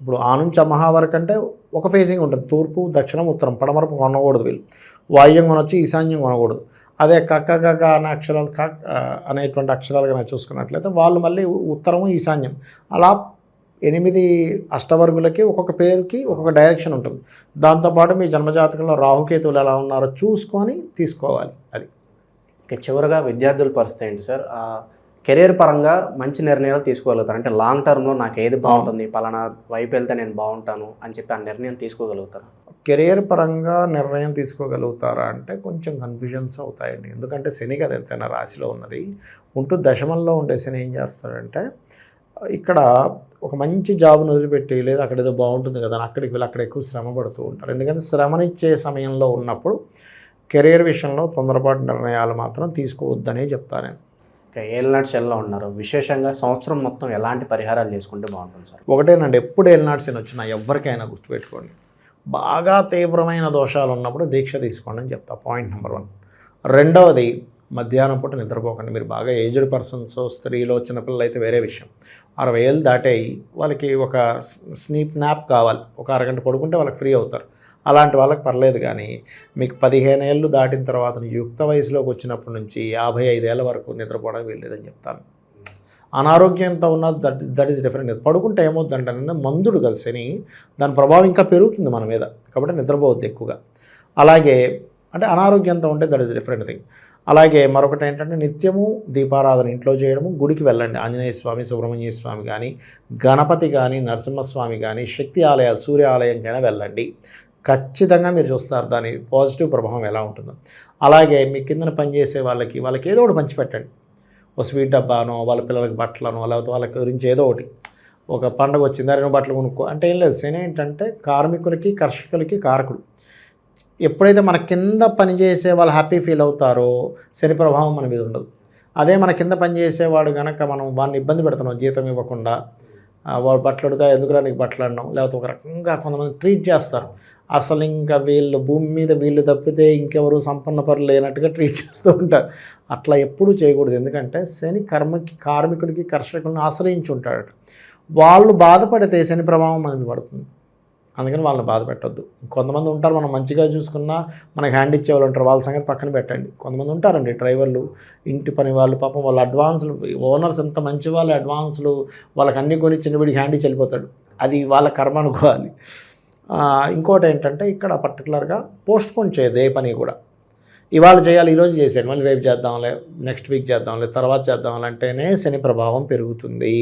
ఇప్పుడు ఆ నుంచి అమహా వరకు అంటే ఒక ఫేసింగ్ ఉంటుంది, తూర్పు, దక్షిణం, ఉత్తరం, పడమరపు కొనకూడదు వీళ్ళు, వాయువ్యం కొనొచ్చి ఈశాన్యం కొనకూడదు. అదే కక్క కక్క అనే అక్షరాలు అనేటువంటి అక్షరాలు కనుక చూసుకున్నట్లయితే వాళ్ళు మళ్ళీ ఉత్తరము, ఈశాన్యం అలా 8 అష్టవర్గులకి ఒక్కొక్క పేరుకి ఒక్కొక్క డైరెక్షన్ ఉంటుంది. దాంతోపాటు మీ జన్మజాతకంలో రాహుకేతువులు ఎలా ఉన్నారో చూసుకొని తీసుకోవాలి. అది ఇక చివరగా విద్యార్థుల పరిస్థితి ఏంటి సార్? కెరీర్ పరంగా మంచి నిర్ణయాలు తీసుకోగలుగుతారు అంటే లాంగ్ టర్మ్లో నాకు ఏది బాగుంటుంది, పలానా వైపు వెళ్తే నేను బాగుంటాను అని చెప్పి ఆ నిర్ణయం తీసుకోగలుగుతారు? కెరియర్ పరంగా నిర్ణయం తీసుకోగలుగుతారా అంటే కొంచెం కన్ఫ్యూజన్స్ అవుతాయండి. ఎందుకంటే శని కదా ఎంతైనా రాశిలో ఉన్నది ఉంటూ దశమంలో ఉండే శని ఏం చేస్తాడంటే ఇక్కడ ఒక మంచి జాబ్ను వదిలిపెట్టి లేదా అక్కడ ఏదో బాగుంటుంది కదా అని అక్కడికి వెళ్ళి అక్కడ ఎక్కువ శ్రమ పడుతూ ఉంటారు. ఎందుకంటే శ్రమనిచ్చే సమయంలో ఉన్నప్పుడు కెరియర్ విషయంలో తొందరపాటు నిర్ణయాలు మాత్రం తీసుకోవద్దనే చెప్తాను నేను. ఇక ఏలినాటి శనిలో ఉన్నారు, విశేషంగా సంవత్సరం మొత్తం ఎలాంటి పరిహారాలు చేసుకుంటే బాగుంటుంది సార్? ఒకటేనండి, ఎప్పుడు ఏలినాటి శని వచ్చినా ఎవరికైనా గుర్తుపెట్టుకోండి, బాగా తీవ్రమైన దోషాలు ఉన్నప్పుడు దీక్ష తీసుకోండి అని చెప్తా. Point number 1. రెండవది, మధ్యాహ్నం పూట నిద్రపోకండి. మీరు బాగా ఏజ్డ్ పర్సన్స్, స్త్రీలు, చిన్నపిల్లలు అయితే వేరే విషయం. 60 ఏళ్ళు దాటాయి వాళ్ళకి ఒక స్లీప్ న్యాప్ కావాలి, ఒక అరగంట పడుకుంటే వాళ్ళకి ఫ్రీ అవుతారు. అలాంటి వాళ్ళకి పర్లేదు. కానీ మీకు 15 ఏళ్ళు దాటిన తర్వాత యుక్త వయసులోకి వచ్చినప్పటి నుంచి 55 ఏళ్ళ వరకు నిద్రపోవడానికి వెళ్ళలేదని చెప్తాను. అనారోగ్యంతో ఉన్న దట్ ఈస్ డిఫరెంట్. పడుకుంటే ఏమవుతుందంటే మందుడు కదా శని, దాని ప్రభావం ఇంకా పెరుగుతుంది మన మీద, కాబట్టి నిద్రపోవద్దు ఎక్కువగా. అలాగే అంటే అనారోగ్యంతో ఉంటే దట్ ఈస్ డిఫరెంట్ థింగ్. అలాగే మరొకటి ఏంటంటే నిత్యము దీపారాధన ఇంట్లో చేయడము, గుడికి వెళ్ళండి. ఆంజనేయ స్వామి, సుబ్రహ్మణ్య స్వామి కానీ, గణపతి కానీ, నరసింహస్వామి కానీ, శక్తి ఆలయాలు, సూర్య ఆలయంకైనా వెళ్ళండి. ఖచ్చితంగా మీరు చూస్తారు దాని పాజిటివ్ ప్రభావం ఎలా ఉంటుందో. అలాగే మీ కిందన పనిచేసే వాళ్ళకి ఏదో ఒకటి పంచిపెట్టండి. ఓ స్వీట్ డబ్బానో, వాళ్ళ పిల్లలకి బట్టలనో, లేకపోతే వాళ్ళ గురించి ఏదో ఒకటి. ఒక పండుగ వచ్చిందా, 2 బట్టలు కొనుక్కో అంటే ఏం లేదు. శని ఏంటంటే కార్మికులకి, కర్షకులకి కారకుడు. ఎప్పుడైతే మన కింద పనిచేసే వాళ్ళు హ్యాపీ ఫీల్ అవుతారో శని ప్రభావం మన మీద ఉండదు. అదే మన కింద పనిచేసేవాడు కనుక మనం వాడిని ఇబ్బంది పెడుతున్నాం, జీతం ఇవ్వకుండా, వాడు బట్టలు అడుగుతా ఎందుకురా నీకు బట్టలు అన్నాం, లేకపోతే ఒక రకంగా కొంతమంది ట్రీట్ చేస్తారు. అసలు ఇంకా వీళ్ళు భూమి మీద వీళ్ళు తప్పితే ఇంకెవరు సంపన్న పరులు లేనట్టుగా ట్రీట్ చేస్తూ ఉంటారు. అట్లా ఎప్పుడూ చేయకూడదు. ఎందుకంటే శని కార్మికులకి, కర్షకులను ఆశ్రయించి ఉంటాడట. వాళ్ళు బాధపడితే శని ప్రభావం మనకి పడుతుంది. అందుకని వాళ్ళని బాధ పెట్టద్దు. కొంతమంది ఉంటారు, మనం మంచిగా చూసుకున్నా మనకి హ్యాండ్ ఇచ్చేవాళ్ళు ఉంటారు, వాళ్ళ సంగతి పక్కన పెట్టండి. కొంతమంది ఉంటారండి డ్రైవర్లు, ఇంటి పని వాళ్ళు, పాపం వాళ్ళ అడ్వాన్సులు, ఓనర్స్ ఎంత మంచి వాళ్ళు, అడ్వాన్సులు వాళ్ళకి అన్నీ కొని చిన్నబడికి హ్యాండ్ ఇచ్చి వెళ్ళిపోతాడు. అది వాళ్ళ కర్మ అనుకోవాలి. ఇంకోటి ఏంటంటే ఇక్కడ పర్టికులర్గా పోస్ట్ పోన్ చేయదు ఏ పని కూడా. ఇవాళ చేయాలి, ఈరోజు చేసేయండి, మళ్ళీ రేపు చేద్దాంలే, నెక్స్ట్ వీక్ చేద్దాంలే, తర్వాత చేద్దాంలే అంటేనే శని ప్రభావం పెరుగుతుంది.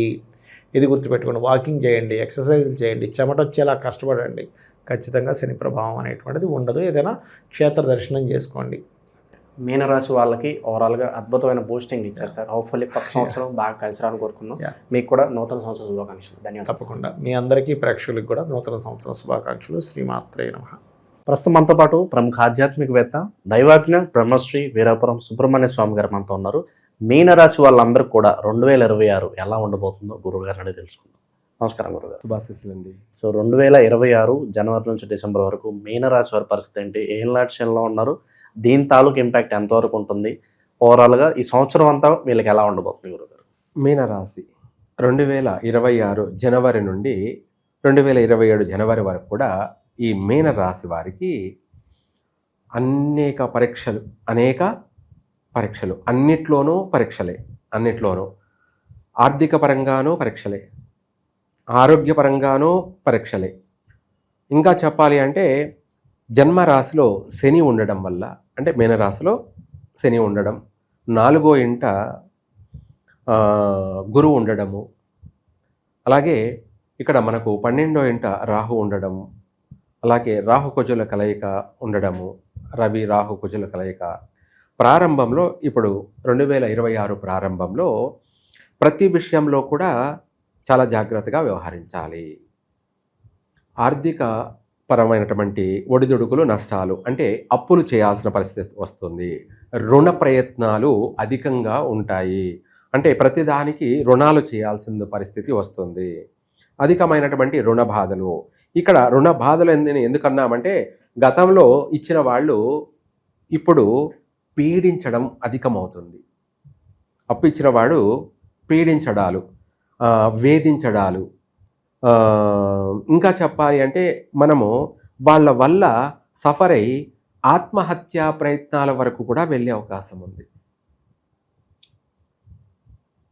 ఇది గుర్తుపెట్టుకోండి. వాకింగ్ చేయండి, ఎక్సర్సైజులు చేయండి, చెమట వచ్చేలా కష్టపడండి. ఖచ్చితంగా శని ప్రభావం అనేటువంటిది ఉండదు. ఏదైనా క్షేత్ర దర్శనం చేసుకోండి. మీనరాశి వాళ్ళకి ఓవరాల్గా అద్భుతమైన బూస్టింగ్ ఇచ్చారు సార్. హోప్ఫుల్లీ కొత్త సంవత్సరం బాగా కలిసి రాని కోరుకున్నాం. మీకు కూడా నూతన సంవత్సర శుభాకాంక్షలు. ధన్యవాదాలు. తప్పకుండా మీ అందరికీ ప్రేక్షకులకు కూడా నూతన సంవత్సర శుభాకాంక్షలు. శ్రీమాత్రే నమః. ప్రస్తుతం మనతో పాటు ప్రముఖ ఆధ్యాత్మికవేత్త, దైవాజ్ఞ బ్రహ్మశ్రీ వీరాపురం సుబ్రహ్మణ్య స్వామి గారు మనతో ఉన్నారు. మీనరాశి వాళ్ళందరూ కూడా 2026 ఎలా ఉండబోతుందో గురువు గారిని అడిగి తెలుసుకుందాం. నమస్కారం గురుగారు. శుభాశీస్సులండి. సో 2026 జనవరి నుంచి డిసెంబర్ వరకు మీనరాశి వారి పరిస్థితి ఏంటి, ఏలినాటి శనిలో ఉన్నారు, దీని తాలూకు ఇంపాక్ట్ ఎంతవరకు ఉంటుంది, ఓవరాల్గా ఈ సంవత్సరం అంతా వీళ్ళకి ఎలా ఉండబోతుంది గురుగారు? మీనరాశి 2026 జనవరి నుండి 2027 జనవరి వరకు కూడా ఈ మీనరాశి వారికి అనేక పరీక్షలు, అన్నిట్లోనూ ఆర్థిక పరంగానూ పరీక్షలే, ఆరోగ్యపరంగానూ పరీక్షలే. ఇంకా చెప్పాలి అంటే జన్మరాశిలో శని ఉండడం వల్ల, అంటే మీనరాశిలో శని ఉండడం, 4వ ఇంట గురువు ఉండడము, అలాగే ఇక్కడ మనకు 12వ ఇంట రాహు ఉండడము, అలాగే రాహుకుజుల కలయిక ఉండడము, రవి రాహుకుజుల కలయిక. ప్రారంభంలో ఇప్పుడు 2026 ప్రారంభంలో ప్రతి విషయంలో కూడా చాలా జాగ్రత్తగా వ్యవహరించాలి. ఆర్థిక పరమైనటువంటి ఒడిదుడుకులు, నష్టాలు, అంటే అప్పులు చేయాల్సిన పరిస్థితి వస్తుంది. రుణ ప్రయత్నాలు అధికంగా ఉంటాయి, అంటే ప్రతిదానికి రుణాలు చేయాల్సిన పరిస్థితి వస్తుంది. అధికమైనటువంటి రుణ బాధలు. ఇక్కడ రుణ బాధలు ఎందుకన్నామంటే గతంలో ఇచ్చిన వాళ్ళు ఇప్పుడు పీడించడం అధికమవుతుంది. అప్పు ఇచ్చిన వాడు పీడించడాలు, వేధించడాలు, ఇంకా చెప్పాలి అంటే మనము వాళ్ళ వల్ల సఫర్ అయి ఆత్మహత్యా ప్రయత్నాల వరకు కూడా వెళ్ళే అవకాశం ఉంది.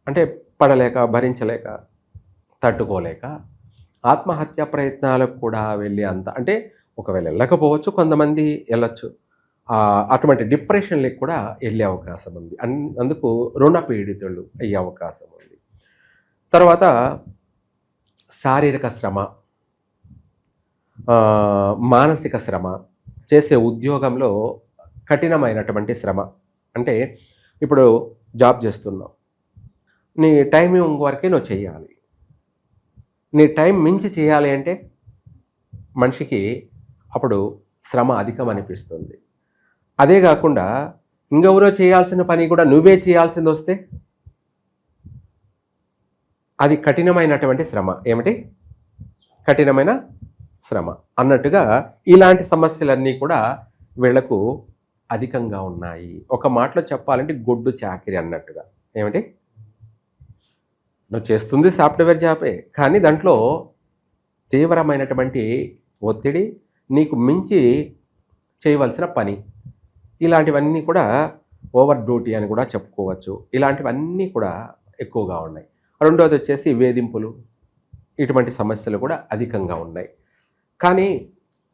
అంటే పడలేక, భరించలేక తట్టుకోలేక ఆత్మహత్య ప్రయత్నాలకు కూడా వెళ్ళి అంత, అంటే ఒకవేళ వెళ్ళకపోవచ్చు, కొంతమంది వెళ్ళొచ్చు, అటువంటి డిప్రెషన్లకు కూడా వెళ్ళే అవకాశం ఉంది. అందుకు రుణ పీడితులు అయ్యే అవకాశం ఉంది. తర్వాత శారీరక శ్రమ, మానసిక శ్రమ, చేసే ఉద్యోగంలో కఠినమైనటువంటి శ్రమ. అంటే ఇప్పుడు జాబ్ చేస్తున్నావు, నీ టైమింగ్ వరకే నువ్వు చేయాలి. నీ టైం మించి చేయాలి అంటే మనిషికి అప్పుడు శ్రమ అధికం అనిపిస్తుంది. అదే కాకుండా ఇంకెవరో చేయాల్సిన పని కూడా నువ్వే చేయాల్సింది వస్తే అది కఠినమైనటువంటి శ్రమ. ఏమిటి? కఠినమైన శ్రమ అన్నట్టుగా ఇలాంటి సమస్యలన్నీ కూడా వీళ్లకు అధికంగా ఉన్నాయి. ఒక మాటలో చెప్పాలంటే గొడ్డు చాకిరి అన్నట్టుగా. ఏమిటి? నువ్వు చేస్తుంది సాఫ్ట్వేర్ జాబే, కానీ దాంట్లో తీవ్రమైనటువంటి ఒత్తిడి, నీకు మించి చేయవలసిన పని, ఇలాంటివన్నీ కూడా ఓవర్ డ్యూటీ అని కూడా చెప్పుకోవచ్చు. ఇలాంటివన్నీ కూడా ఎక్కువగా ఉన్నాయి. రెండోది వచ్చేసి వేధింపులు, ఇటువంటి సమస్యలు కూడా అధికంగా ఉన్నాయి. కానీ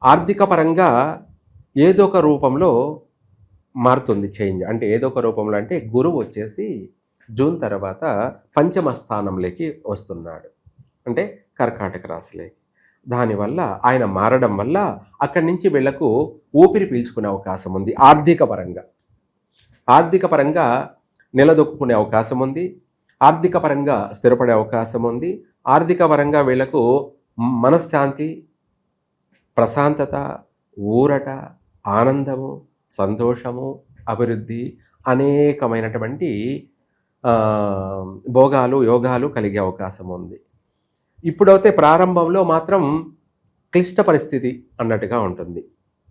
ఆర్థిక పరంగా ఏదో ఒక రూపంలో మారుతుంది చేంజ్. అంటే ఏదో ఒక రూపంలో అంటే గురువు వచ్చేసి జూన్ తర్వాత పంచమ స్థానంలోకి వస్తున్నాడు, అంటే కర్కాటక రాశిలోకి. దానివల్ల ఆయన మారడం వల్ల అక్కడి నుంచి వీళ్లకు ఊపిరి పీల్చుకునే అవకాశం ఉంది. ఆర్థిక పరంగా నిలదొక్కునే అవకాశం ఉంది. ఆర్థిక పరంగా స్థిరపడే అవకాశం ఉంది. ఆర్థిక పరంగా వీళ్లకు మనశ్శాంతి, ప్రశాంతత, ఊరట, ఆనందము, సంతోషము, అభివృద్ధి, అనేకమైనటువంటి భోగాలు, యోగాలు కలిగే అవకాశం ఉంది. ఇప్పుడైతే ప్రారంభంలో మాత్రం క్లిష్ట పరిస్థితి అన్నట్టుగా ఉంటుంది.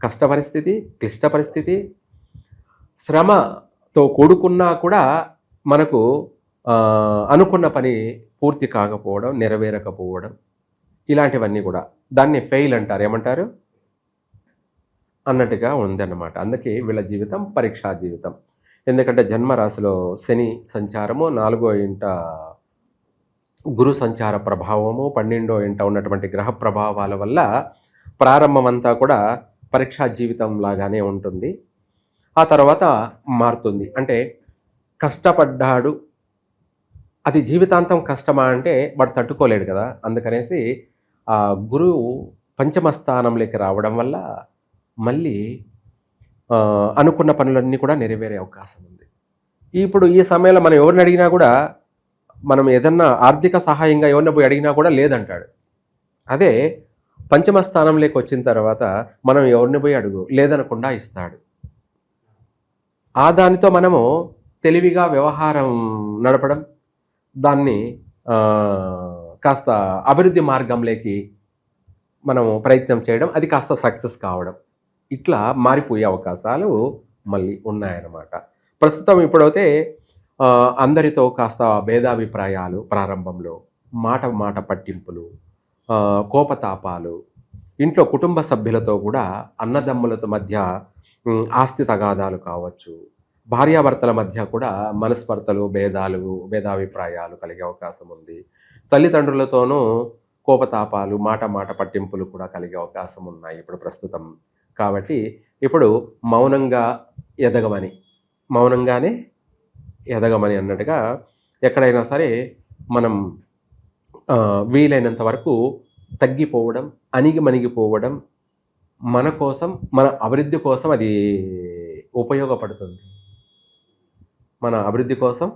కష్ట పరిస్థితి, క్లిష్ట పరిస్థితి, శ్రమతో కూడుకున్నా కూడా మనకు అనుకున్న పని పూర్తి కాకపోవడం, నెరవేరకపోవడం, ఇలాంటివన్నీ కూడా దాన్ని ఫెయిల్ అంటారు. ఏమంటారు అన్నట్టుగా ఉందన్నమాట. అందుకే వీళ్ళ జీవితం పరీక్షా జీవితం. ఎందుకంటే జన్మరాశిలో శని సంచారము, 4వ ఇంట గురు సంచార ప్రభావము, 12వ ఇంట ఉన్నటువంటి గ్రహ ప్రభావాల వల్ల ప్రారంభం అంతా కూడా పరీక్షా జీవితం లాగానే ఉంటుంది. ఆ తర్వాత మారుతుంది. అంటే కష్టపడ్డాడు, అది జీవితాంతం కష్టమా అంటే వాడు తట్టుకోలేడు కదా. అందుకనేసి ఆ గురువు పంచమ స్థానంలోకి రావడం వల్ల మళ్ళీ అనుకున్న పనులన్నీ కూడా నెరవేరే అవకాశం ఉంది. ఇప్పుడు ఈ సమయంలో మనం ఎవరిని అడిగినా కూడా, మనం ఏదన్నా ఆర్థిక సహాయంగా ఎవరిని పోయి అడిగినా కూడా లేదంటాడు. అదే పంచమ స్థానంలోకి వచ్చిన తర్వాత మనం ఎవరిని పోయి అడుగు, లేదనకుండా ఇస్తాడు. ఆ దానితో మనము తెలివిగా వ్యవహారం నడపడం, దాన్ని కాస్త అభివృద్ధి మార్గంలోకి మనము ప్రయత్నం చేయడం, అది కాస్త సక్సెస్ కావడం, ఇట్లా మారిపోయే అవకాశాలు మళ్ళీ ఉన్నాయన్నమాట. ప్రస్తుతం ఇప్పుడైతే అందరితో కాస్త భేదాభిప్రాయాలు, ప్రారంభంలో మాట పట్టింపులు, కోపతాపాలు, ఇంట్లో కుటుంబ సభ్యులతో కూడా అన్నదమ్ములతో మధ్య ఆస్తి తగాదాలు కావచ్చు, భార్యాభర్తల మధ్య కూడా మనస్పర్ధలు, భేదాభిప్రాయాలు కలిగే అవకాశం ఉంది. తల్లిదండ్రులతోనూ కోపతాపాలు, మాట పట్టింపులు కూడా కలిగే అవకాశం ఉన్నాయి ఇప్పుడు ప్రస్తుతం. కాబట్టి ఇప్పుడు మౌనంగానే ఎదగమని అన్నట్టుగా ఎక్కడైనా సరే మనం వీలైనంత వరకు తగ్గిపోవడం, అణిగిమణిగిపోవడం, మన కోసం, మన అభివృద్ధి కోసం అది ఉపయోగపడుతుంది. మన అభివృద్ధి కోసం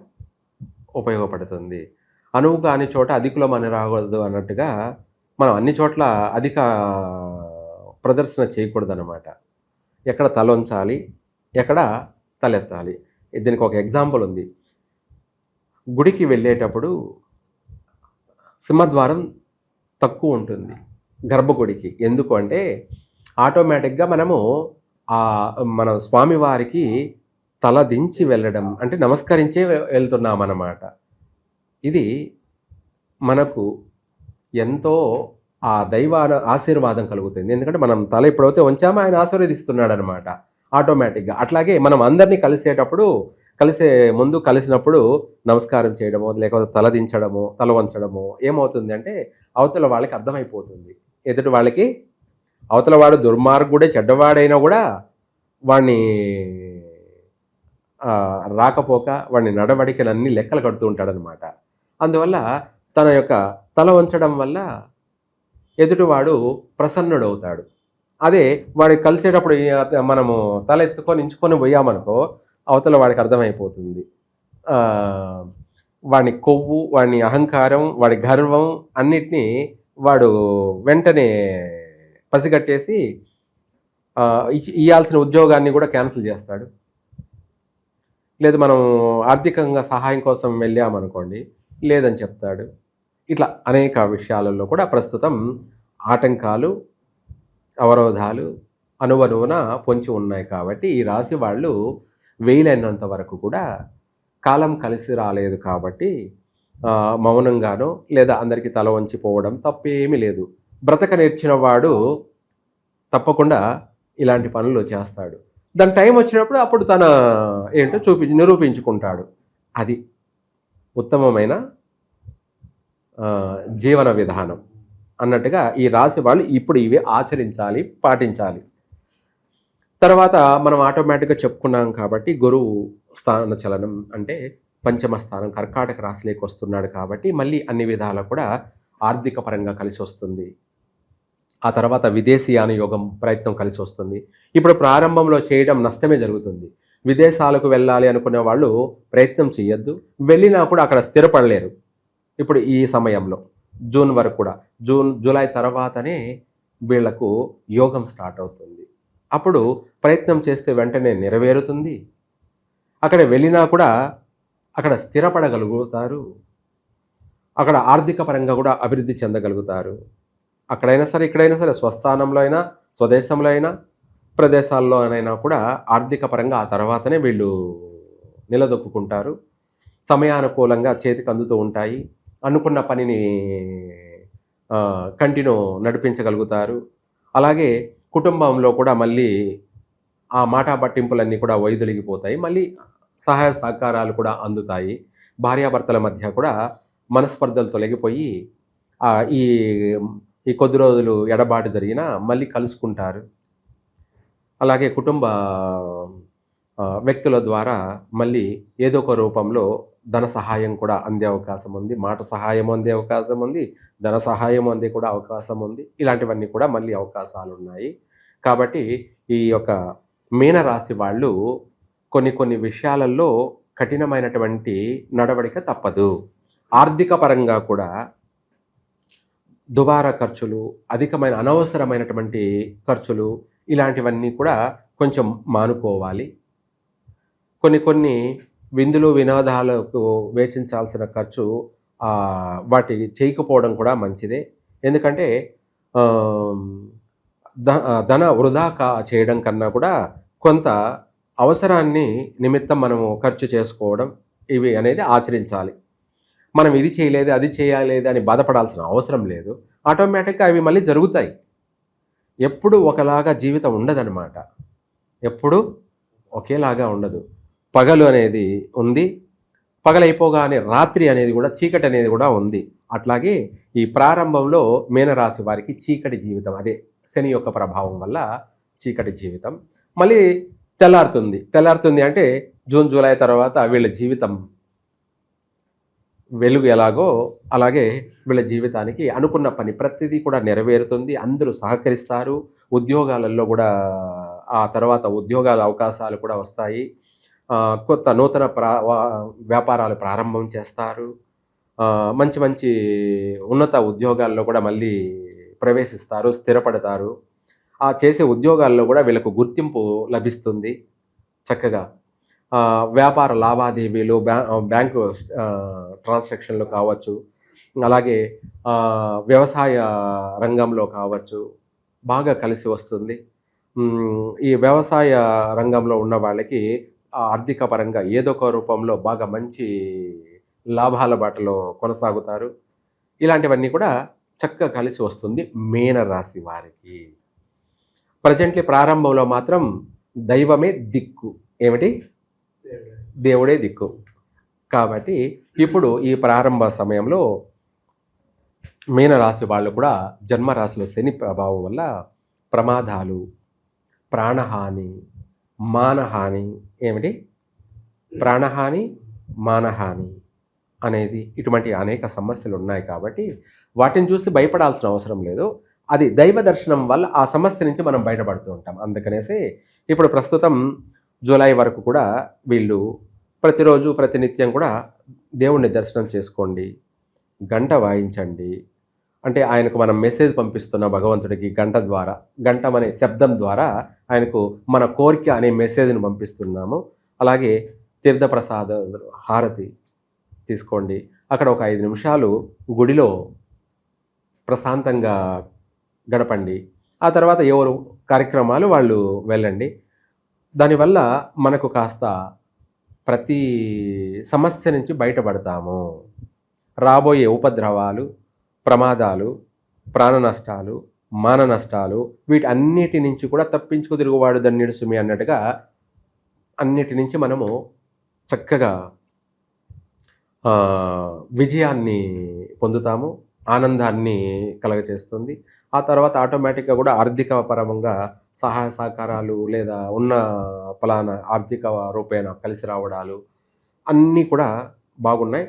ఉపయోగపడుతుంది. అనువు కాని చోట అధికులం అని రాకూడదు అన్నట్టుగా మనం అన్ని చోట్ల అధిక ప్రదర్శన చేయకూడదు అన్నమాట. ఎక్కడ తలొంచాలి, ఎక్కడ తలెత్తాలి. దీనికి ఒక ఎగ్జాంపుల్ ఉంది. గుడికి వెళ్ళేటప్పుడు సింహద్వారం తక్కువ ఉంటుంది గర్భగుడికి. ఎందుకు అంటే ఆటోమేటిక్గా మన స్వామివారికి తల దించి వెళ్ళడం, అంటే నమస్కరించే వెళ్తున్నాం అన్నమాట. ఇది మనకు ఎంతో ఆ దైవ ఆశీర్వాదం కలుగుతుంది. ఎందుకంటే మనం తల ఎప్పుడైతే వంచామో ఆయన ఆశీర్వదిస్తున్నాడు అనమాట ఆటోమేటిక్గా. అట్లాగే మనం అందరినీ కలిసేటప్పుడు ముందు కలిసినప్పుడు నమస్కారం చేయడమో లేకపోతే తలదించడమో తల వంచడమో ఏమవుతుంది అంటే అవతల వాళ్ళకి అర్థమైపోతుంది. ఎదుటి వాళ్ళకి అవతల వాడు దుర్మార్గుడే చెడ్డవాడైనా కూడా వాడిని రాకపోక వాడిని నడవడికలన్నీ లెక్కలు కడుతూ ఉంటాడనమాట. అందువల్ల తన యొక్క తల వంచడం వల్ల ఎదుటివాడు ప్రసన్నుడవుతాడు. అదే వాడి కలిసేటప్పుడు మనము తల ఎత్తుకొని ఇంచుకొని పోయామనుకో అవతల వాడికి అర్థమైపోతుంది. వాడి కొవ్వు, వాడి అహంకారం, వాడి గర్వం అన్నిటినీ వాడు వెంటనే పసిగట్టేసి ఇవ్వాల్సిన ఉద్యోగాన్ని కూడా క్యాన్సిల్ చేస్తాడు. లేదు మనం ఆర్థికంగా సహాయం కోసం వెళ్ళామనుకోండి, లేదని చెప్తాడు. ఇట్లా అనేక విషయాలలో కూడా ప్రస్తుతం ఆటంకాలు, అవరోధాలు అనువనువున పొంచి ఉన్నాయి. కాబట్టి ఈ రాశి వాళ్ళు వీలైనంత వరకు కూడా కాలం కలిసి రాలేదు కాబట్టి మౌనంగానో లేదా అందరికీ తల వంచిపోవడం తప్పేమీ లేదు. బ్రతక నేర్చిన వాడు తప్పకుండా ఇలాంటి పనులు చేస్తాడు. దాని టైం వచ్చినప్పుడు అప్పుడు తన ఏంటో నిరూపించుకుంటాడు. అది ఉత్తమమైన జీవన విధానం అన్నట్టుగా ఈ రాశి వాళ్ళు ఇప్పుడు ఇవి ఆచరించాలి, పాటించాలి. తర్వాత మనం ఆటోమేటిక్గా చెప్పుకున్నాం కాబట్టి గురువు స్థాన చలనం అంటే పంచమ స్థానం కర్కాటక రాశిలోకి వస్తున్నాడు కాబట్టి మళ్ళీ అన్ని విధాలా కూడా ఆర్థిక పరంగా కలిసి వస్తుంది. ఆ తర్వాత విదేశీయాన యోగం ప్రయత్నం కలిసి వస్తుంది. ఇప్పుడు ప్రారంభంలో చేయడం నష్టమే జరుగుతుంది. విదేశాలకు వెళ్ళాలి అనుకునే వాళ్ళు ప్రయత్నం చేయొద్దు. వెళ్ళినా కూడా అక్కడ స్థిరపడలేరు. ఇప్పుడు ఈ సమయంలో జూన్ వరకు కూడా జూలై తర్వాతనే వీళ్లకు యోగం స్టార్ట్ అవుతుంది. అప్పుడు ప్రయత్నం చేస్తే వెంటనే నెరవేరుతుంది. అక్కడ వెళ్ళినా కూడా అక్కడ స్థిరపడగలుగుతారు. అక్కడ ఆర్థిక పరంగా కూడా అభివృద్ధి చెందగలుగుతారు. అక్కడైనా సరే ఇక్కడైనా సరే స్వస్థానంలో అయినా స్వదేశంలో అయినా ప్రదేశాల్లోనైనా కూడా ఆర్థిక పరంగా ఆ తర్వాతనే వీళ్ళు నిలదొక్కుంటారు. సమయానుకూలంగా చేతికి అందుతూ ఉంటాయి. అనుకున్న పనిని కంటిన్యూ నడిపించగలుగుతారు. అలాగే కుటుంబంలో కూడా మళ్ళీ ఆ మాట పట్టింపులన్నీ కూడా వైదొలిగిపోతాయి. మళ్ళీ సహాయ సహకారాలు కూడా అందుతాయి. భార్యాభర్తల మధ్య కూడా మనస్పర్ధలు తొలగిపోయి ఈ కొద్ది రోజులు ఎడబాటు జరిగినా మళ్ళీ కలుసుకుంటారు. అలాగే కుటుంబ వ్యక్తుల ద్వారా మళ్ళీ ఏదో ఒక రూపంలో ధన సహాయం కూడా అందే అవకాశం ఉంది. మాట సహాయం అందే అవకాశం ఉంది. ధన సహాయం అందే కూడా అవకాశం ఉంది. ఇలాంటివన్నీ కూడా మళ్ళీ అవకాశాలు ఉన్నాయి. కాబట్టి ఈ యొక్క మీనరాశి వాళ్ళు కొన్ని విషయాలలో కఠినమైనటువంటి నడవడిక తప్పదు. ఆర్థిక పరంగా కూడా దుబారా ఖర్చులు, అధికమైన అనవసరమైనటువంటి ఖర్చులు ఇలాంటివన్నీ కూడా కొంచెం మానుకోవాలి. కొన్ని విందులు వినోదాలకు వేచించాల్సిన ఖర్చు వాటి చేయకపోవడం కూడా మంచిదే. ఎందుకంటే ధన వృధా చేయడం కన్నా కూడా కొంత అవసరాన్ని నిమిత్తం మనము ఖర్చు చేసుకోవడం ఇవి అనేది ఆచరించాలి. మనం ఇది చేయలేదు అది చేయలేదు అని బాధపడాల్సిన అవసరం లేదు. ఆటోమేటిక్గా అవి మళ్ళీ జరుగుతాయి. ఎప్పుడు ఒకలాగా జీవితం ఉండదన్నమాట. ఎప్పుడు ఒకేలాగా ఉండదు. పగలు అనేది ఉంది, పగలైపోగానే రాత్రి అనేది కూడా చీకటి అనేది కూడా ఉంది. అట్లాగే ఈ ప్రారంభంలో మీనరాశి వారికి చీకటి జీవితం, అదే శని యొక్క ప్రభావం వల్ల చీకటి జీవితం. మళ్ళీ తెల్లారుతుంది అంటే జూన్ జూలై తర్వాత వీళ్ళ జీవితం వెలుగు ఎలాగో అలాగే వీళ్ళ జీవితానికి అనుకున్న పని ప్రతిదీ కూడా నెరవేరుతుంది. అందరూ సహకరిస్తారు. ఉద్యోగాలలో కూడా ఆ తర్వాత ఉద్యోగాల అవకాశాలు కూడా వస్తాయి. కొత్త నూతన వ్యాపారాలు ప్రారంభం చేస్తారు. మంచి ఉన్నత ఉద్యోగాల్లో కూడా మళ్ళీ ప్రవేశిస్తారు, స్థిరపడతారు. ఆ చేసే ఉద్యోగాల్లో కూడా వీళ్ళకు గుర్తింపు లభిస్తుంది. చక్కగా వ్యాపార లావాదేవీలు, బ్యాంకు ట్రాన్సాక్షన్లు కావచ్చు, అలాగే వ్యవసాయ రంగంలో కావచ్చు బాగా కలిసి వస్తుంది. ఈ వ్యవసాయ రంగంలో ఉన్న వాళ్ళకి ఆర్థిక పరంగా ఏదో ఒక రూపంలో బాగా మంచి లాభాల బాటలో కొనసాగుతారు. ఇలాంటివన్నీ కూడా చక్కగా కలిసి వస్తుంది మీనరాశి వారికి. ప్రజెంట్లీ ప్రారంభంలో మాత్రం దైవమే దిక్కు. ఏమిటి? దేవుడే దిక్కు. కాబట్టి ఇప్పుడు ఈ ప్రారంభ సమయంలో మీనరాశి వాళ్ళు కూడా జన్మరాశిలో శని ప్రభావం వల్ల ప్రమాదాలు, ప్రాణహాని, మానహాని, ఏమిటి ప్రాణహాని, మానహాని అనేది ఇటువంటి అనేక సమస్యలు ఉన్నాయి. కాబట్టి వాటిని చూసి భయపడాల్సిన అవసరం లేదు. అది దైవ దర్శనం వల్ల ఆ సమస్య నుంచి మనం బయటపడుతూ ఉంటాం. అందుకనేసి ఇప్పుడు ప్రస్తుతం జూలై వరకు కూడా వీళ్ళు ప్రతిరోజు ప్రతినిత్యం కూడా దేవుణ్ణి దర్శనం చేసుకోండి, గంట వాయించండి. అంటే ఆయనకు మనం మెసేజ్ పంపిస్తున్న భగవంతుడికి గంట ద్వారా, గంటం అనే శబ్దం ద్వారా ఆయనకు మన కోరిక అనే మెసేజ్ని పంపిస్తున్నాము. అలాగే తీర్థప్రసాద హారతి తీసుకోండి. అక్కడ ఒక 5 నిమిషాలు గుడిలో ప్రశాంతంగా గడపండి. ఆ తర్వాత ఎవరు కార్యక్రమాలు వాళ్ళు వెళ్ళండి. దానివల్ల మనకు కాస్త ప్రతి సమస్య నుంచి బయటపడతాము. రాబోయే ఉపద్రవాలు, ప్రమాదాలు, ప్రాణ నష్టాలు, మాన నష్టాలు వీటన్నిటి నుంచి కూడా తప్పించుకు తిరుగువాడు ధన్యుడు సుమి అన్నట్టుగా అన్నిటి నుంచి మనము చక్కగా విజయాన్ని పొందుతాము, ఆనందాన్ని కలగచేస్తుంది. ఆ తర్వాత ఆటోమేటిక్గా కూడా ఆర్థిక పరంగా సహాయ సహకారాలు లేదా ఉన్న ఫలానా ఆర్థిక రూపేణ కలిసి రావడాలు అన్నీ కూడా బాగున్నాయి.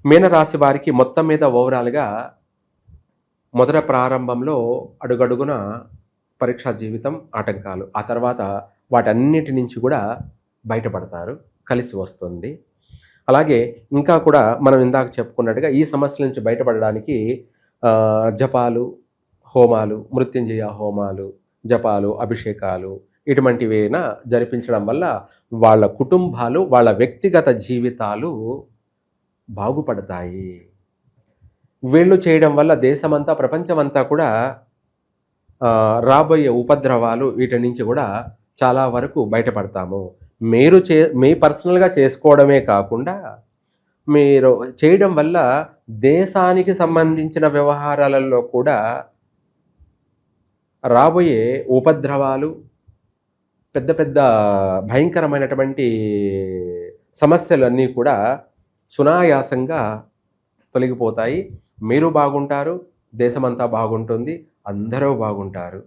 మీనరాశి వారికి మొత్తం మీద ఓవరాల్గా మొదట ప్రారంభంలో అడుగడుగున పరీక్షా జీవితం ఆటంకాలు, ఆ తర్వాత వాటన్నిటి నుంచి కూడా బయటపడతారు, కలిసి వస్తుంది. అలాగే ఇంకా కూడా మనం ఇందాక చెప్పుకున్నట్టుగా ఈ సమస్యల నుంచి బయటపడడానికి జపాలు, హోమాలు, మృత్యుంజయ హోమాలు, జపాలు, అభిషేకాలు ఇటువంటివైనా జరిపించడం వల్ల వాళ్ళ కుటుంబాలు, వాళ్ళ వ్యక్తిగత జీవితాలు బాగుపడతాయి. వీళ్ళు చేయడం వల్ల దేశమంతా, ప్రపంచమంతా కూడా రాబోయే ఉపద్రవాలు వీటి నుంచి కూడా చాలా వరకు బయటపడతాము. మీ పర్సనల్గా చేసుకోవడమే కాకుండా మీరు చేయడం వల్ల దేశానికి సంబంధించిన వ్యవహారాలలో కూడా రాబోయే ఉపద్రవాలు, పెద్ద పెద్ద భయంకరమైనటువంటి సమస్యలన్నీ కూడా సునాయాసంగా తొలగిపోతాయి. మీరు బాగుంటారు, దేశమంతా బాగుంటుంది, అందరూ బాగుంటారు.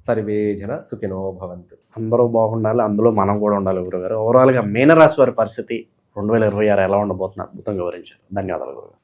సర్వే జన సుఖినో భవంతు. అందరూ బాగుండాలి, అందులో మనం కూడా ఉండాలి. గురుగారు ఓవరాల్గా మీనరాశి వారి పరిస్థితి 2026 ఎలా ఉండబోతున్నారు అద్భుతంగా వివరించారు. ధన్యవాదాలు గురుగారు.